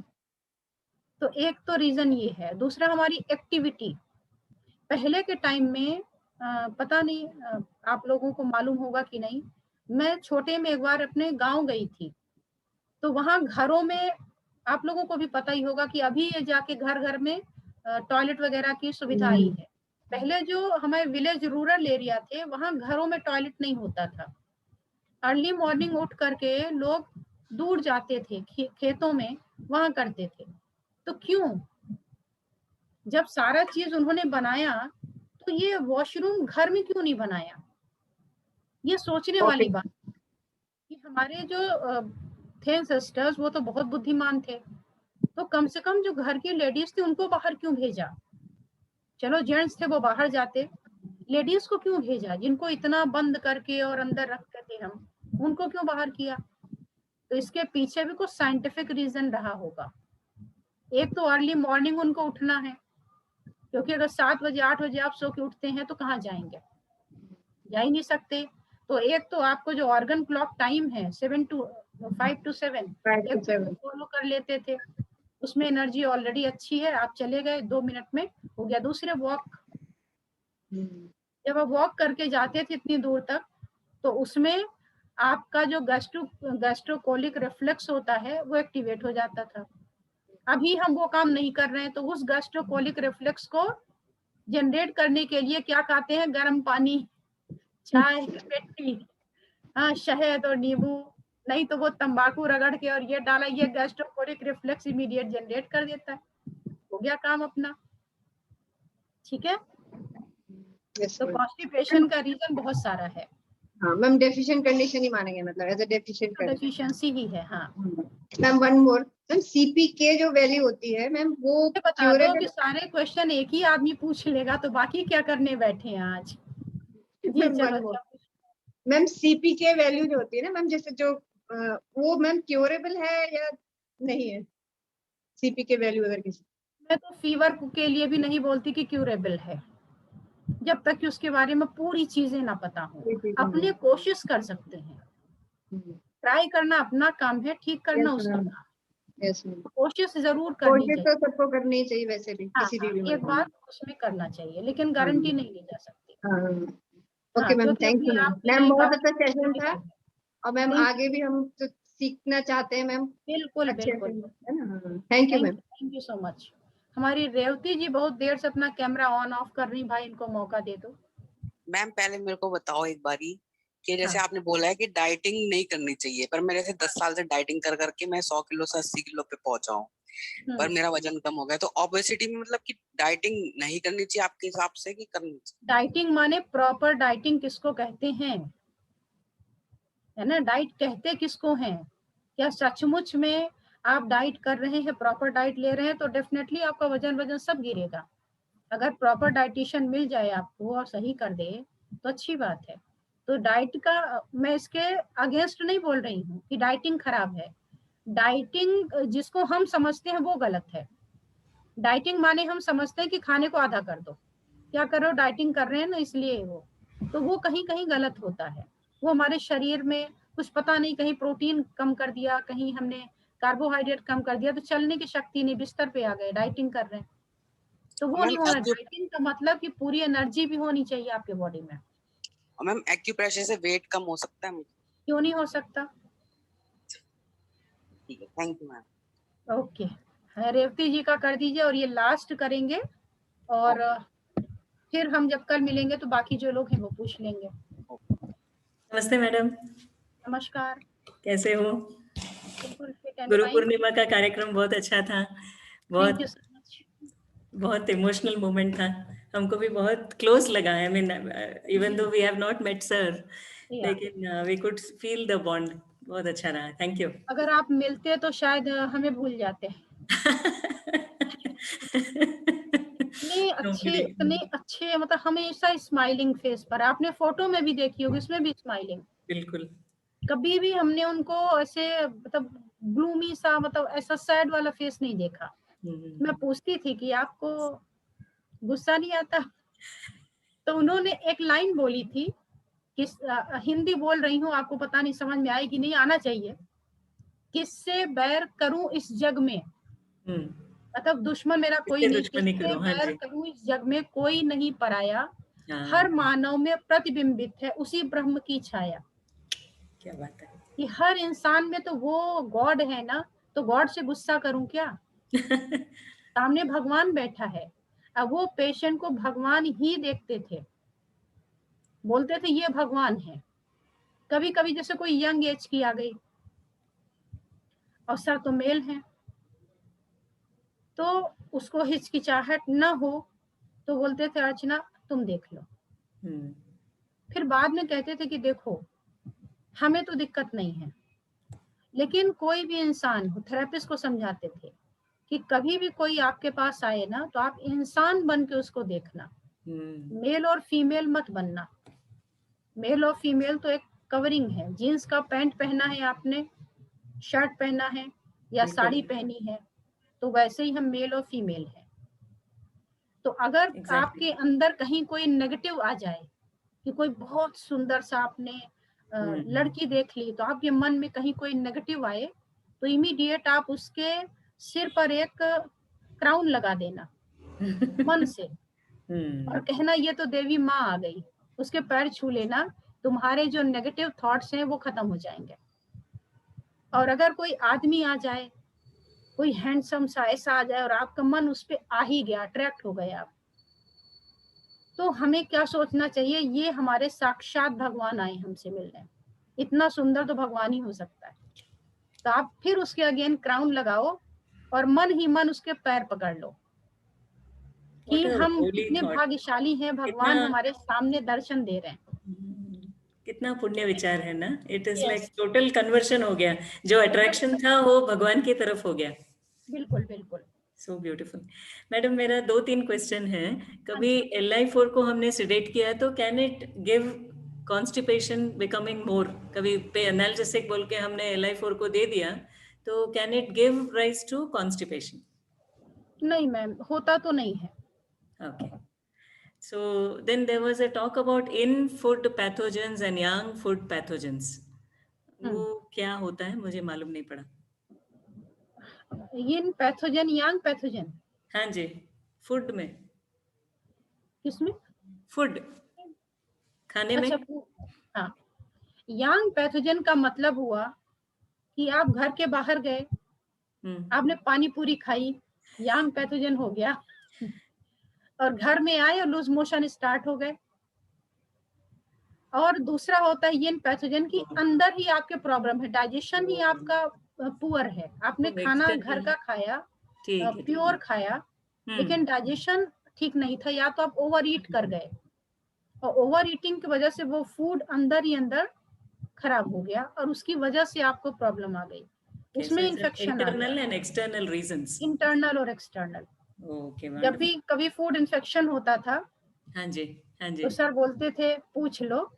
[SPEAKER 1] तो एक तो रीजन ये है। दूसरा हमारी एक्टिविटी। पहले के टाइम में पता नहीं आप लोगों को मालूम होगा कि नहीं, मैं छोटे में एक बार अपने गांव गई थी, तो वहां घरों में आप लोगों को भी पता ही होगा कि अभी ये जाके घर घर में टॉयलेट वगैरह की सुविधा आई है। पहले जो हमारे विलेज रूरल एरिया थे, वहां घरों में टॉयलेट नहीं होता था। अर्ली मॉर्निंग उठ करके लोग दूर जाते थे, खेतों में, वहां करते थे। तो क्यों? जब सारा चीज उन्होंने बनाया, तो ये वॉशरूम घर में क्यों नहीं बनाया? ये सोचने वाली बात कि हमारे जो थे सिस्टर्स, वो तो बहुत बुद्धिमान थे, तो कम से कम जो घर की लेडीज थी उनको बाहर क्यों भेजा? चलो जेंट्स थे वो बाहर जाते, लेडीज को क्यों भेजा? जिनको इतना बंद करके और अंदर रखते थे हम, उनको क्यों बाहर किया? तो इसके पीछे भी कुछ साइंटिफिक रीजन रहा होगा। एक तो अर्ली मॉर्निंग उनको उठना है, क्योंकि अगर 7 बजे 8 बजे आप सो के उठते हैं तो कहाँ जाएंगे? जा ही नहीं सकते। तो एक तो आपको जो ऑर्गन क्लॉक टाइम है 5 to 7 फॉलो कर लेते थे, उसमें एनर्जी ऑलरेडी अच्छी है, आप चले गए 2 मिनट में हो गया। दूसरे वॉक, जब आप वॉक करके जाते थे इतनी दूर तक, तो उसमें आपका जो गैस्ट्रोकोलिक रिफ्लेक्स होता है वो एक्टिवेट हो जाता था। अभी हम वो काम नहीं कर रहे हैं, तो उस गैस्ट्रोकोलिक रिफ्लेक्स को जनरेट करने के लिए क्या खाते हैं? गर्म पानी, चाय, मिट्टी, हाँ, शहद और नींबू, नहीं तो वो तंबाकू रगड़ के और ये डाला, ये गैस्ट्रोकोलिक रिफ्लेक्स इमीडिएट जनरेट कर देता है। हो गया काम अपना। ठीक है,
[SPEAKER 8] Yes,
[SPEAKER 1] तो
[SPEAKER 8] ma'am.
[SPEAKER 1] कॉन्स्टिपेशन का रीजन बहुत सारा है।
[SPEAKER 8] हाँ मैम, डेफिशिएंट कंडीशन ही मानेंगे, मतलब as a deficient condition.
[SPEAKER 1] Deficiency ही है। हाँ,
[SPEAKER 8] ma'am one more, ma'am CPK जो वैल्यू होती है मैम, वो
[SPEAKER 1] ये बता दो
[SPEAKER 8] क्यूरेबल?
[SPEAKER 1] कि सारे क्वेश्चन एक ही आदमी पूछ लेगा तो बाकी क्या करने बैठे हैं आज। जी
[SPEAKER 8] मैम
[SPEAKER 1] चलो,
[SPEAKER 8] one more, ma'am CPK value जो होती है ना मैम, जैसे जो वो मैम क्यूरेबल है या नहीं है? सीपीके वैल्यू अगर किसी,
[SPEAKER 1] मैं तो फीवर के लिए भी नहीं बोलती कि क्यूरेबल है, जब तक कि उसके बारे में पूरी चीजें ना पता हो। अपने कोशिश कर सकते हैं, ट्राई करना अपना काम है, ठीक करना
[SPEAKER 8] Yes,
[SPEAKER 1] उसका
[SPEAKER 8] ma'am.
[SPEAKER 1] काम।
[SPEAKER 8] यस मैम,
[SPEAKER 1] कोशिश जरूर करनी
[SPEAKER 8] कोशिश
[SPEAKER 1] चाहिए।
[SPEAKER 8] तो सबको करनी ही चाहिए वैसे भी,
[SPEAKER 1] हाँ,
[SPEAKER 8] किसी
[SPEAKER 1] हाँ,
[SPEAKER 8] भी बीमारी
[SPEAKER 1] एक
[SPEAKER 8] में।
[SPEAKER 1] बार उसमें करना चाहिए, लेकिन गारंटी नहीं ली जा सकती।
[SPEAKER 8] हाँ,
[SPEAKER 1] हाँ,
[SPEAKER 8] ओके मैम,
[SPEAKER 1] क्योंकि
[SPEAKER 8] थैंक
[SPEAKER 1] अपने
[SPEAKER 8] यू मैम।
[SPEAKER 1] आप में
[SPEAKER 8] मैम
[SPEAKER 1] नहीं
[SPEAKER 8] बहुत
[SPEAKER 1] काफी
[SPEAKER 8] अच्छा सेशन था,
[SPEAKER 1] difficult है।
[SPEAKER 8] और मैम
[SPEAKER 1] Thank
[SPEAKER 8] आगे भी हम तो सीखना चाहते हैं मैम,
[SPEAKER 1] बिल्कुल
[SPEAKER 8] अच्छे से,
[SPEAKER 1] बिल्कुल।
[SPEAKER 8] है ना? Thank you ma'am.
[SPEAKER 1] Thank you so much. हमारी रेवती जी बहुत देर से अपना कैमरा ऑन ऑफ कर रही, भाई इनको मौका दे दो।
[SPEAKER 9] मैम पहले मेरे को बताओ एक बारी कि जैसे
[SPEAKER 1] हाँ।
[SPEAKER 9] आपने बोला है कि डाइटिंग नहीं करनी चाहिए, पर मेरे से 10 साल से डाइटिंग कर करके मैं 100 किलो से 80 किलो पे पहुंचा हूँ, पर मेरा वजन कम हो गया। तो ओबेसिटी में मतलब कि डाइटिंग नहीं करनी चाहिए आपके हिसाब से कि करनी चाहिए?
[SPEAKER 1] डाइटिंग माने प्रॉपर डाइटिंग किसको कहते हैं, है ना? डाइट कहते किसको हैं? क्या सचमुच में आप डाइट कर रहे हैं, प्रॉपर डाइट ले रहे हैं, तो डेफिनेटली आपका वजन सब गिरेगा। अगर प्रॉपर डाइटिशियन मिल जाए आपको और सही कर दे तो अच्छी बात है। तो डाइट का मैं इसके अगेंस्ट नहीं बोल रही हूँ कि डाइटिंग खराब है। डाइटिंग जिसको हम समझते हैं वो गलत है। डाइटिंग माने हम समझते हैं कि खाने को आधा कर दो, क्या करो, डाइटिंग कर रहे हैं ना इसलिए वो, तो वो कहीं कहीं गलत होता है। वो हमारे शरीर में कुछ पता नहीं, कहीं प्रोटीन कम कर दिया, कहीं हमने कार्बोहाइड्रेट कम कर दिया, तो चलने की शक्ति नहीं, बिस्तर पे आ गए, डाइटिंग कर रहे हैं, तो वो नहीं होना। डाइटिंग का मतलब कि पूरी एनर्जी भी होनी चाहिए आपके बॉडी में।
[SPEAKER 9] मैम एक्यूप्रेशर से वेट कम हो सकता है?
[SPEAKER 1] क्यों नहीं हो सकता?
[SPEAKER 9] ठीक है, thank you ma'am.
[SPEAKER 1] Okay, Revathi ji का कर दीजिए और ये लास्ट करेंगे, और फिर हम जब कल मिलेंगे तो बाकी जो लोग हैं वो पूछ लेंगे।
[SPEAKER 10] नमस्ते मैडम।
[SPEAKER 1] नमस्कार,
[SPEAKER 10] कैसे हो?
[SPEAKER 1] बिल्कुल फिट एंड
[SPEAKER 10] गुरु
[SPEAKER 1] फाइन।
[SPEAKER 10] पूर्णिमा का कार्यक्रम बहुत अच्छा था,
[SPEAKER 1] थैंक यू सो मच।
[SPEAKER 10] बहुत इमोशनल मोमेंट था, हमको भी बहुत क्लोज लगा। I mean even though we have not met sir, लेकिन we could feel the bond. बहुत अच्छा रहा, थैंक यू।
[SPEAKER 1] अगर आप मिलते तो शायद हमें भूल जाते। इतने अच्छे मतलब हमेशा स्माइलिंग फेस पर, आपने फोटो में भी देखी होगी, उसमें भी स्माइलिंग।
[SPEAKER 10] बिल्कुल,
[SPEAKER 1] कभी भी हमने उनको ऐसे मतलब ग्लूमी सा, मतलब ऐसा सैड वाला फेस नहीं देखा। मैं पूछती थी कि आपको गुस्सा नहीं आता, तो उन्होंने एक लाइन बोली थी कि हिंदी बोल रही हूँ, आपको पता नहीं समझ में आएगी नहीं, आना चाहिए। किससे बैर करूं इस जग में, मतलब दुश्मन मेरा कोई नहीं, किससे बैर करूं इस जग में, कोई नहीं पराया, हर मानव में प्रतिबिंबित है उसी ब्रह्म की छाया।
[SPEAKER 10] क्या बात है
[SPEAKER 1] कि हर इंसान में तो वो गॉड है ना, तो गॉड से गुस्सा करूं क्या? सामने भगवान बैठा है। अब वो पेशेंट को भगवान ही देखते थे, बोलते थे ये भगवान है। कभी कभी जैसे कोई यंग एज की आ गई और सर तो मेल है, तो उसको हिचकिचाहट न हो तो बोलते थे अर्चना तुम देख लो। फिर बाद में कहते थे कि देखो हमें तो दिक्कत नहीं है, लेकिन कोई भी इंसान, थेरेपिस्ट को समझाते थे कि कभी भी कोई आपके पास आए ना, तो आप इंसान बन के उसको देखना, मेल और फीमेल मत बनना। मेल और फीमेल तो एक कवरिंग है, जीन्स का पैंट पहना है आपने, शर्ट पहना है या साड़ी पहनी है, तो वैसे ही हम मेल और फीमेल है। तो अगर आपके अंदर कहीं कोई नेगेटिव आ जाए कि कोई बहुत सुंदर सा आपने लड़की देख ली, तो आपके मन में कहीं कोई नेगेटिव आए, तो इमीडिएट आप उसके सिर पर एक क्राउन लगा देना मन से, और कहना ये तो देवी माँ आ गई, उसके पैर छू लेना, तुम्हारे जो नेगेटिव थॉट्स हैं वो खत्म हो जाएंगे। और अगर कोई आदमी आ जाए, कोई हैंडसम सा ऐसा आ जाए और आपका मन उस पर आ ही गया, अट्रैक्ट हो गए आप, तो हमें क्या सोचना चाहिए, ये हमारे साक्षात भगवान आए हमसे मिलने, इतना सुंदर तो भगवान ही हो सकता है। तो आप फिर उसके अगेन क्राउन लगाओ और मन ही मन उसके पैर पकड़ लो कि हम कितने भाग्यशाली हैं, भगवान हमारे सामने दर्शन दे रहे हैं।
[SPEAKER 10] कितना पुण्य विचार है ना। It is like total conversion हो गया, जो अट्रैक्शन था वो भगवान की तरफ हो गया।
[SPEAKER 1] बिल्कुल बिल्कुल।
[SPEAKER 10] So beautiful. मैडम मेरा 2-3 क्वेश्चन है। कभी Li4 को हमने सेडेट किया है तो can it give constipation becoming more? कभी पे एनाल्जेसिक बोल के हमने Li4 को दे दिया तो can it give rise to constipation? नहीं
[SPEAKER 1] मैम, होता तो नहीं है।
[SPEAKER 10] Okay, so then there was a talk about in food pathogens and yang food pathogens. वो क्या होता है मुझे मालूम नहीं पड़ा।
[SPEAKER 1] yin पैथोजन यांग पैथोजन?
[SPEAKER 10] हाँ जी, फूड में।
[SPEAKER 1] किसमें?
[SPEAKER 10] फूड, खाने में।
[SPEAKER 1] हाँ, यांग पैथोजन का मतलब हुआ कि आप घर के बाहर गए, आपने पानी पूरी खाई, यांग पैथोजन हो गया, और घर में आए और लूज मोशन स्टार्ट हो गए। और दूसरा होता है यिन पैथोजन की अंदर ही आपके प्रॉब्लम है, डाइजेशन ही आपका पुअर है, आपने खाना घर का खाया, प्योर खाया, लेकिन डाइजेशन ठीक नहीं था, या तो आप ओवर ईट कर गए और ओवर ईटिंग की वजह से वो फूड अंदर ही अंदर खराब हो गया और उसकी वजह से आपको प्रॉब्लम आ गई, उसमें infection.
[SPEAKER 10] Internal and external reasons.
[SPEAKER 1] Internal और एक्सटर्नल।
[SPEAKER 10] ओके।
[SPEAKER 1] जब भी कभी फूड इन्फेक्शन होता था,
[SPEAKER 10] हाँ जी हाँ जी,
[SPEAKER 1] तो सर बोलते थे पूछ लो,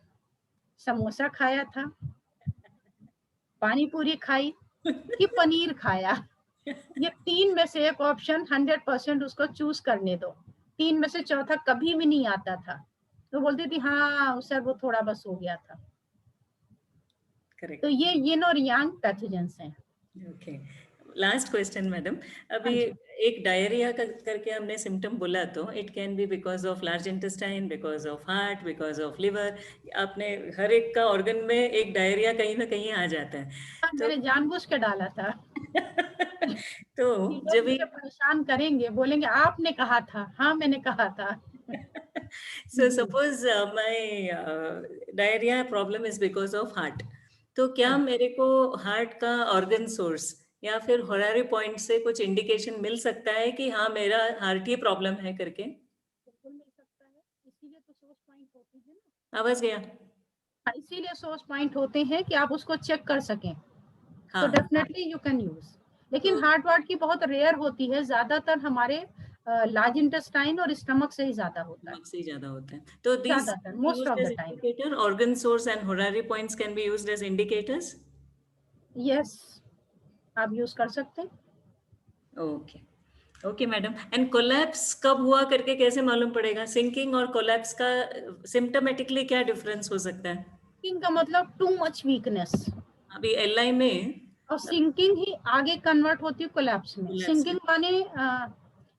[SPEAKER 1] समोसा खाया था, पानी पूरी खाई कि पनीर खाया, ये 3 में से एक ऑप्शन 100% उसको चूज करने दो, 3 में से चौथा कभी भी नहीं आता था। तो बोलती थी हाँ सर वो थोड़ा बस हो गया था।
[SPEAKER 10] करेक्ट।
[SPEAKER 1] तो ये यिन और यांग पैथोजेंस हैं।
[SPEAKER 10] ओके, लास्ट क्वेश्चन मैडम, अभी एक डायरिया करके हमने सिम्टम बोला, तो it can be because of large intestine, because of heart, because of liver, आपने हर एक का ऑर्गन में एक डायरिया कहीं ना कहीं आ जाता है।
[SPEAKER 1] तो मैंने जानबूझ के डाला था।
[SPEAKER 10] तो जब भी
[SPEAKER 1] परेशान करेंगे, बोलेंगे आपने कहा था, हाँ मैंने कहा था।
[SPEAKER 10] So suppose my diarrhea problem is because of heart, तो क्या मेरे को हार्ट का ऑर्गन सोर्स या फिर होरारी पॉइंट से कुछ इंडिकेशन मिल सकता है कि हाँ मेरा हार्ट ही प्रॉब्लम है करके?
[SPEAKER 1] बिल्कुल मिल सकता है, इसीलिए तो सोर्स पॉइंट होते हैं ना।
[SPEAKER 10] आवाज गया?
[SPEAKER 1] इसीलिए सोर्स पॉइंट होते हैं कि आप उसको चेक कर सकें।
[SPEAKER 10] हाँ,
[SPEAKER 1] तो डेफिनेटली यू कैन यूज, लेकिन हार्ट वार्ट की बहुत रेयर होती है, ज्यादातर हमारे लार्ज इंटेस्टाइन और स्टमक से ही ज्यादा होता है।
[SPEAKER 10] से ज्यादा होता है। तो these
[SPEAKER 1] most of the time
[SPEAKER 10] indicator, organ source and horary points can be used as indicators.
[SPEAKER 1] Yes, आप यूज कर सकते हैं।
[SPEAKER 10] Okay okay madam, and collapse कब हुआ करके कैसे मालूम पड़ेगा? सिंकिंग और कोलैप्स का सिम्टोमेटिकली क्या डिफरेंस हो सकता है?
[SPEAKER 1] सिंकिंग का मतलब टू मच वीकनेस,
[SPEAKER 10] अभी एलआई में,
[SPEAKER 1] और सिंकिंग ही आगे कन्वर्ट होती है कोलैप्स में। सिंकिंग माने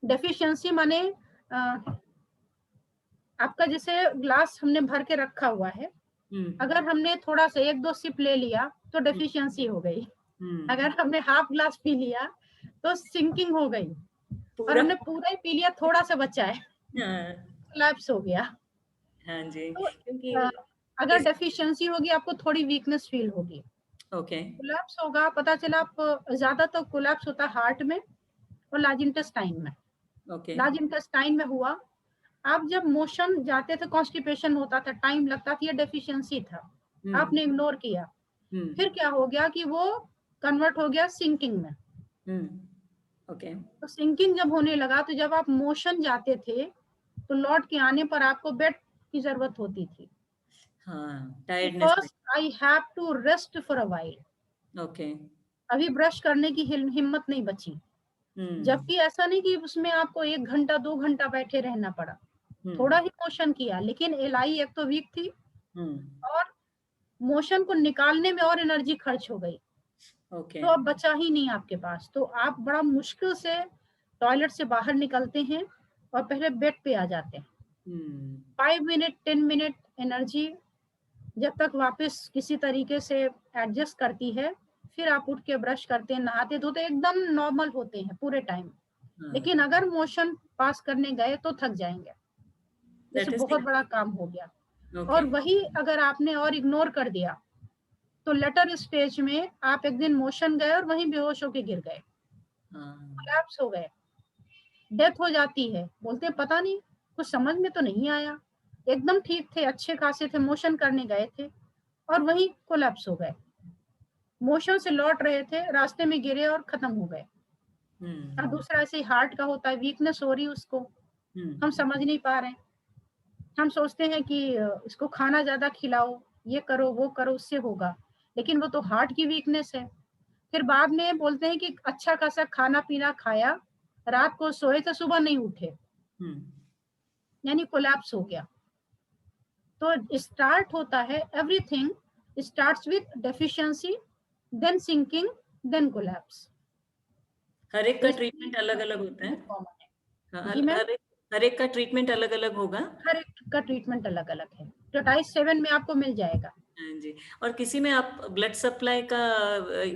[SPEAKER 1] डेफिशिएंसी, माने आपका जैसे ग्लास हमने भर के रखा हुआ है, अगर हमने थोड़ा सा 1-2 सिप ले लिया तो डेफिशिएंसी हो गई, अगर हमने हाफ ग्लास पी लिया तो सिंकिंग हो गई, और हमने पूरा ही पी लिया, थोड़ा सा बचा है, कोलैप्स हो गया।
[SPEAKER 10] हाँ जी,
[SPEAKER 1] तो
[SPEAKER 10] क्योंकि
[SPEAKER 1] अगर डेफिशिएंसी होगी आपको थोड़ी वीकनेस फील होगी।
[SPEAKER 10] ओके,
[SPEAKER 1] कोलैप्स होगा, पता चला आप ज्यादा तो कोलैप्स होता है हार्ट में और लार्ज इंटेस्टाइन में। लार्ज इंटेस्टाइन में हुआ, आप जब मोशन जाते थे कॉन्स्टिपेशन होता था, टाइम लगता था, ये डेफिशिएंसी था, आपने इग्नोर किया, फिर क्या हो गया कि वो कन्वर्ट हो गया सिंकिंग में।
[SPEAKER 10] ओके,
[SPEAKER 1] तो सिंकिंग जब होने लगा, तो जब आप मोशन जाते थे तो लौट के आने पर आपको बेड की जरूरत होती थी। First I have to rest for a while.
[SPEAKER 10] Okay.
[SPEAKER 1] अभी ब्रश करने की हिम्मत नहीं बची, जबकि ऐसा नहीं कि उसमें आपको 1 घंटा 2 घंटा बैठे रहना पड़ा, थोड़ा ही मोशन किया, लेकिन एलआई एक तो वीक थी और मोशन को निकालने में और एनर्जी खर्च हो गई। तो अब बचा ही नहीं आपके पास, तो आप बड़ा मुश्किल से टॉयलेट से बाहर निकलते हैं और पहले बेड पे आ जाते हैं। 5 मिनट 10 मिनट एनर्जी जब तक वापस किसी तरीके से एडजस्ट करती है, फिर आप उठ के ब्रश करते हैं, नहाते धोते, एकदम नॉर्मल होते हैं पूरे टाइम। लेकिन अगर मोशन पास करने गए तो थक जाएंगे। जैसे बहुत बड़ा काम हो गया।
[SPEAKER 10] Okay.
[SPEAKER 1] और वही अगर आपने और इग्नोर कर दिया तो लेटर स्टेज में आप एक दिन मोशन गए और वहीं बेहोश होके गिर गए, कोलैप्स हो गए, डेथ हो जाती है। बोलते हैं पता नहीं, कुछ समझ में तो नहीं आया, एकदम ठीक थे, अच्छे खासे थे, मोशन करने गए थे और वहीं कोलैप्स हो गए। मोशन से लौट रहे थे, रास्ते में गिरे और खत्म हो गए। और दूसरा ऐसे हार्ट का होता है, वीकनेस हो रही उसको, हम समझ नहीं पा रहे हैं, हम सोचते हैं कि इसको खाना ज्यादा खिलाओ, ये करो वो करो, उससे होगा, लेकिन वो तो हार्ट की वीकनेस है। फिर बाद में बोलते हैं कि अच्छा खासा खाना पीना खाया, रात को सोए तो सुबह नहीं उठे, यानी कोलैप्स हो गया। तो स्टार्ट होता है, everything starts with deficiency, then sinking, then collapse.
[SPEAKER 10] हर एक का ट्रीटमेंट अलग अलग होता है। हर एक का ट्रीटमेंट अलग अलग होगा।
[SPEAKER 1] हर एक का ट्रीटमेंट अलग अलग है, तो टाइप 7 में आपको मिल जाएगा।
[SPEAKER 10] हाँ जी। और किसी में आप ब्लड सप्लाई का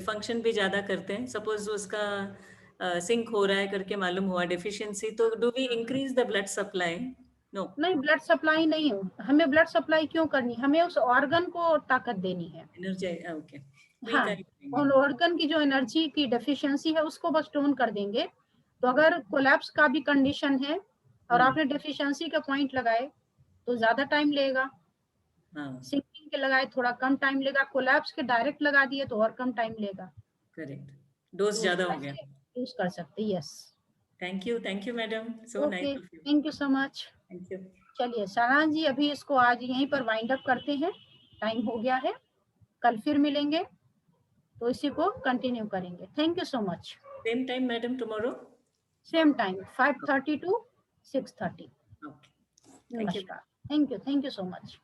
[SPEAKER 10] फंक्शन भी ज्यादा करते हैं, सपोज उसका सिंक हो रहा है करके मालूम हुआ डेफिशिएंसी, तो do we increase the blood supply? No,
[SPEAKER 1] नहीं, ब्लड सप्लाई नहीं हो, हमें ब्लड सप्लाई क्यों करनी, हमें उस ऑर्गन को ताकत देनी है,
[SPEAKER 10] एनर्जी। ओके,
[SPEAKER 1] हाँ, और ऑर्गन की जो एनर्जी की डेफिशिएंसी है उसको बस टोन कर देंगे। तो अगर कोलैप्स का भी कंडीशन है और आपने डेफिशिएंसी का पॉइंट लगाए तो ज्यादा टाइम लेगा, सिंकिंग के लगाए थोड़ा कम टाइम लेगा, कोलैप्स के डायरेक्ट लगा दिए तो और कम टाइम लेगा।
[SPEAKER 10] करेक्ट, डोज ज्यादा हो गया।
[SPEAKER 1] यूज कर सकते, yes.
[SPEAKER 10] Thank you madam, so nice of you.
[SPEAKER 1] Thank you so much.
[SPEAKER 10] Thank you.
[SPEAKER 1] चलिए सारांश जी, अभी इसको आज यहीं पर वाइंड अप करते हैं, टाइम हो गया है, कल फिर मिलेंगे तो इसी को कंटिन्यू करेंगे। Thank you so much.
[SPEAKER 10] Same time madam, tomorrow
[SPEAKER 1] same time 5:30 to 6:30।
[SPEAKER 10] Okay, thank you.
[SPEAKER 1] नमस्कार, थैंक यू सो मच।